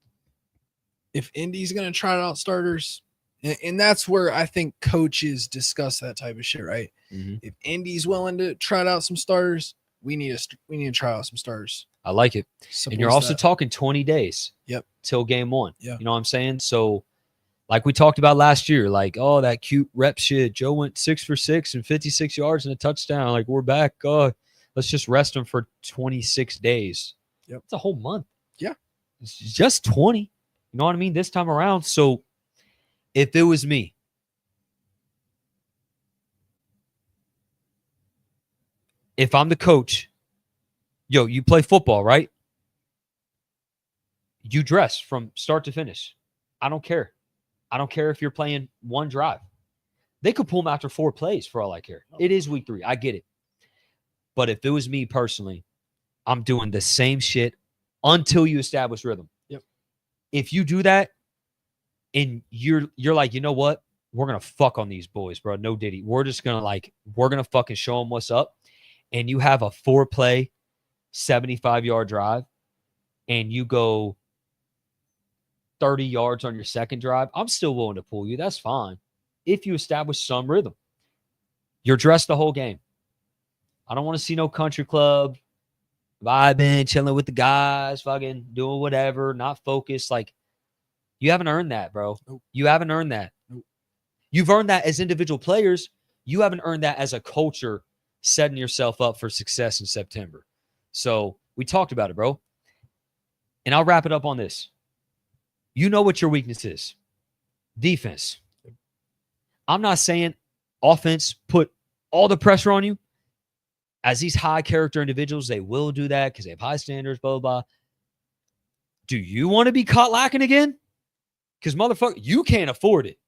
If Indy's going to try out starters, and that's where I think coaches discuss that type of shit, right? Mm-hmm. If Indy's willing to try out some starters, we need to try out some starters. I like it. And you're also talking 20 days. Yep. Till game 1. Yeah. You know what I'm saying? So, like we talked about last year, like, that cute rep shit. Joe went 6 for 6 and 56 yards and a touchdown. Like, we're back. Let's just rest him for 26 days. Yep. It's a whole month. Yeah. It's just 20. You know what I mean? This time around. So, if it was me, if I'm the coach, you play football, right? You dress from start to finish. I don't care. I don't care if you're playing 1 drive. They could pull them after 4 plays for all I care. It is week 3. I get it. But if it was me personally, I'm doing the same shit until you establish rhythm. Yep. If you do that and you're like, you know what? we're going to fuck on these boys, bro. No Diddy. We're just going to we're going to fucking show them what's up. And you have a 4-play, 75-yard drive, and you go 30 yards on your second drive, I'm still willing to pull you. That's fine. If you establish some rhythm, you're dressed the whole game. I don't want to see no country club vibing, chilling with the guys, fucking doing whatever, not focused. Like, you haven't earned that, bro. Nope. You haven't earned that. Nope. You've earned that as individual players. You haven't earned that as a culture, setting yourself up for success in September. So we talked about it, bro. And I'll wrap it up on this. You know what your weakness is. Defense. I'm not saying offense put all the pressure on you. As these high character individuals, they will do that because they have high standards, blah, blah, blah. Do you want to be caught lacking again? Because motherfucker, you can't afford it.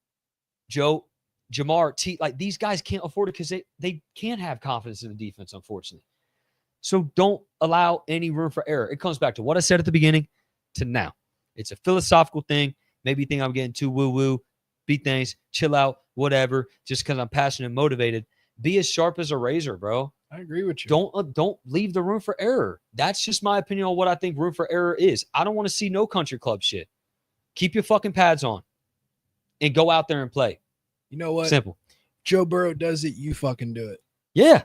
Joe, Jamar, T, like these guys can't afford it because they can't have confidence in the defense, unfortunately. So don't allow any room for error. It comes back to what I said at the beginning to now. It's a philosophical thing. Maybe you think I'm getting too woo-woo. Beat things, chill out, whatever, just because I'm passionate and motivated. Be as sharp as a razor, bro. I agree with you. Don't leave the room for error. That's just my opinion on what I think room for error is. I don't want to see no country club shit. Keep your fucking pads on and go out there and play. You know what? Simple. Joe Burrow does it. You fucking do it. Yeah.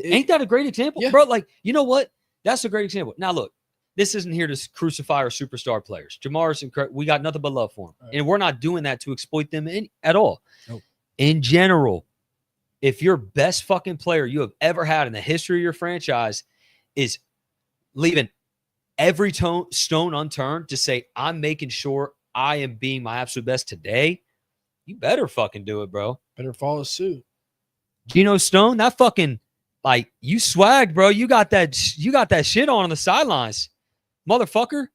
Ain't that a great example? Yeah. Bro, like, you know what? That's a great example. Now, look, this isn't here to crucify our superstar players. Jamar's incredible. We got nothing but love for him. Right. And we're not doing that to exploit them at all. Nope. In general, if your best fucking player you have ever had in the history of your franchise is leaving every stone unturned to say, I'm making sure I am being my absolute best today, you better fucking do it, bro. Better follow suit. Geno Stone, that fucking, like, you swagged, bro. You got that shit on the sidelines. Motherfucker,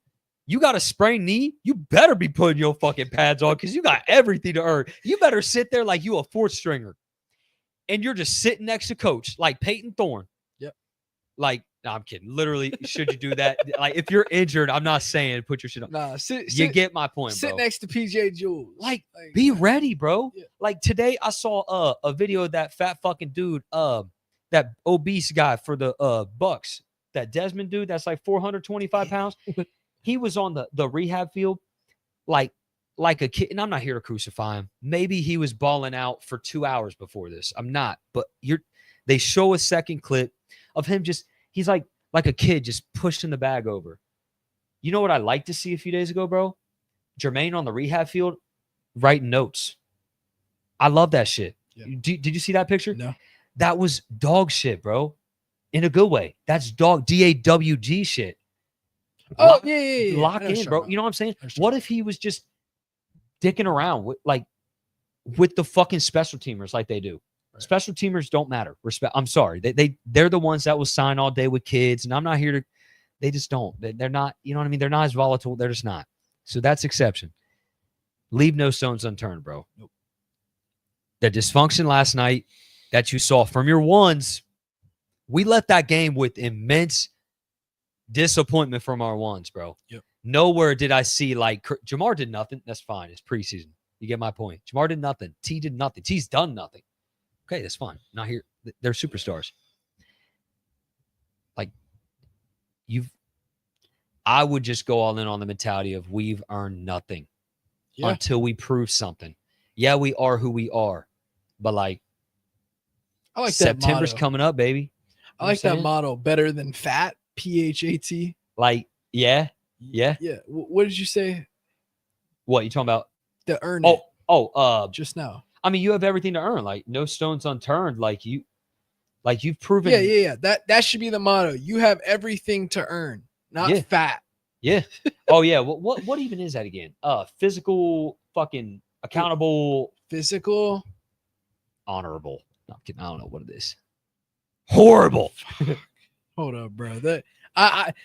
you got a sprained knee. You better be putting your fucking pads on because you got everything to earn. You better sit there like you a fourth stringer. And you're just sitting next to coach like Peyton Thorne. Yep. Like, no, I'm kidding. Literally, should you do that? Like, if you're injured, I'm not saying put your shit on. Nah, you get my point, sit bro. Sit next to PJ Jules. Like be ready, bro. Yeah. Like, today I saw a video of that fat fucking dude, that obese guy for the Bucks, that Desmond dude that's like 425 pounds. He was on the rehab field like a kid, and I'm not here to crucify him. Maybe he was balling out for 2 hours before this. I'm not, but they show a second clip of him he's like a kid just pushing the bag over. You know what I liked to see a few days ago, bro? Jermaine on the rehab field writing notes. I love that shit. Yeah. Did you see that picture? No. That was dog shit, bro. In a good way. That's DAWG shit. Oh, yeah. Lock in, bro. You know what I'm saying? What if he was just dicking around with the fucking special teamers like they do? Right. Special teamers don't matter. I'm sorry. They're the ones that will sign all day with kids, and I'm not here to. They just don't. They're not. You know what I mean? They're not as volatile. They're just not. So that's exception. Leave no stones unturned, bro. Nope. The dysfunction last night that you saw from your ones, we left that game with immense disappointment from our ones, bro. Yep. Nowhere did I see Jamar did nothing. That's fine. It's preseason. You get my point. Jamar did nothing. T did nothing. T's done nothing. Okay, that's fine. Not here. They're superstars. I would just go all in on the mentality of we've earned nothing until we prove something. Yeah, we are who we are, but I like September's coming up, baby. I like that motto. Better than fat. PHAT. Yeah. What did you say? What you talking about? The earn. Just now. I mean, you have everything to earn. Like, no stones unturned. You've proven. Yeah. That should be the motto. You have everything to earn, not fat. Yeah. Oh yeah. What even is that again? Physical, fucking accountable, physical, honorable. No, I'm kidding. I don't know what it is. Horrible. Hold up, bro.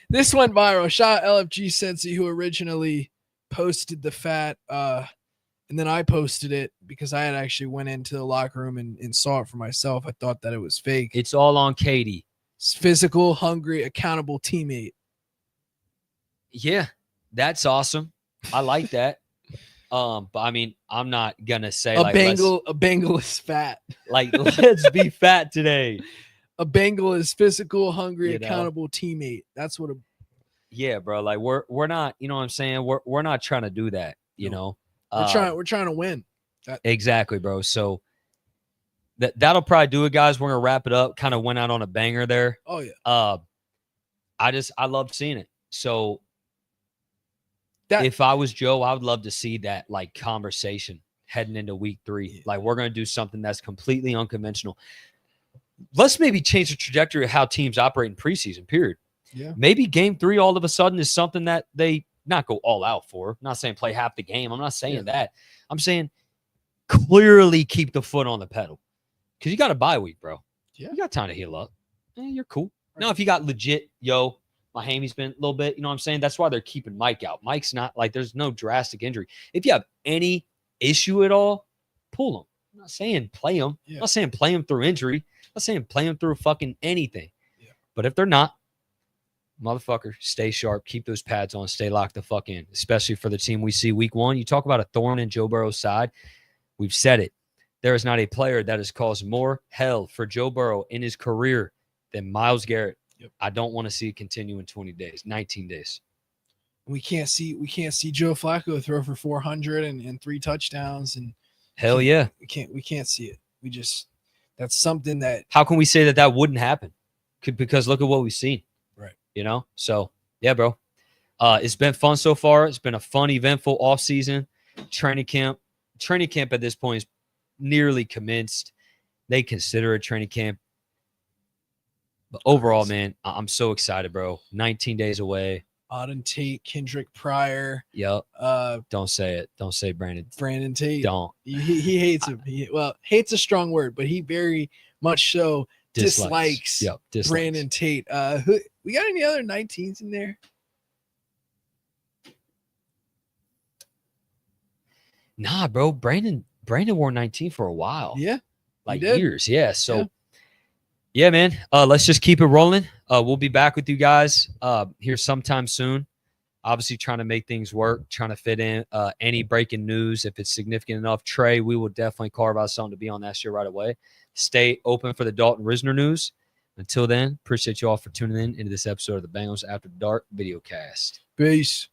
This went viral. Shout out LFG Sensi, who originally posted the fat, and then I posted it because I had actually went into the locker room and saw it for myself. I thought that it was fake. It's all on Katie. Physical, hungry, accountable teammate. Yeah, that's awesome. I like that. But I mean, I'm not gonna say a Bengal is fat. Like, let's be fat today. A Bengal is physical, hungry, accountable teammate. That's what yeah, bro. Like we're not, you know what I'm saying? We're not trying to do that, you know. We're trying to win. Exactly, bro. So that'll probably do it, guys. We're gonna wrap it up. Kind of went out on a banger there. Oh yeah. I loved seeing it. So if I was Joe, I would love to see that like conversation heading into week 3. Yeah. Like we're gonna do something that's completely unconventional. Let's maybe change the trajectory of how teams operate in preseason, period. Yeah. Maybe game 3 all of a sudden is something that they not go all out for. I'm not saying play half the game. I'm not saying that. I'm saying clearly keep the foot on the pedal. Because you got a bye week, bro. Yeah. You got time to heal up. You're cool. Right. Now, if you got legit, my hamy's been a little bit, you know what I'm saying? That's why they're keeping Mike out. Mike's not like there's no drastic injury. If you have any issue at all, pull him. I'm not saying play him. Yeah. I'm not saying play him through injury. I'm not saying play him through fucking anything. Yeah. But if they're not, motherfucker, stay sharp. Keep those pads on. Stay locked the fuck in, especially for the team we see week 1. You talk about a thorn in Joe Burrow's side. We've said it. There is not a player that has caused more hell for Joe Burrow in his career than Myles Garrett. Yep. I don't want to see it continue in 19 days. We can't see Joe Flacco throw for 400 and 3 touchdowns and hell yeah. We can't see it. That's something that how can we say that wouldn't happen? Because look at what we've seen. Right. You know? So yeah, bro. It's been fun so far. It's been a fun, eventful offseason. Training camp at this point is nearly commenced. They consider it training camp. But overall, man, I'm so excited, bro. 19 days away. Auden Tate, Kendrick Pryor. Yep. Don't say it. Don't say Brandon. Brandon Tate. Don't. He hates him. Hate's a strong word, but he very much so dislikes Brandon Tate. We got any other 19s in there? Nah, bro. Brandon wore 19 for a while. Yeah. Like years. Yeah. So yeah, man. Let's just keep it rolling. We'll be back with you guys here sometime soon. Obviously trying to make things work, trying to fit in any breaking news. If it's significant enough, Trey, we will definitely carve out something to be on that shit right away. Stay open for the Dalton Risner news. Until then, appreciate you all for tuning in into this episode of the Bengals After Dark videocast. Peace.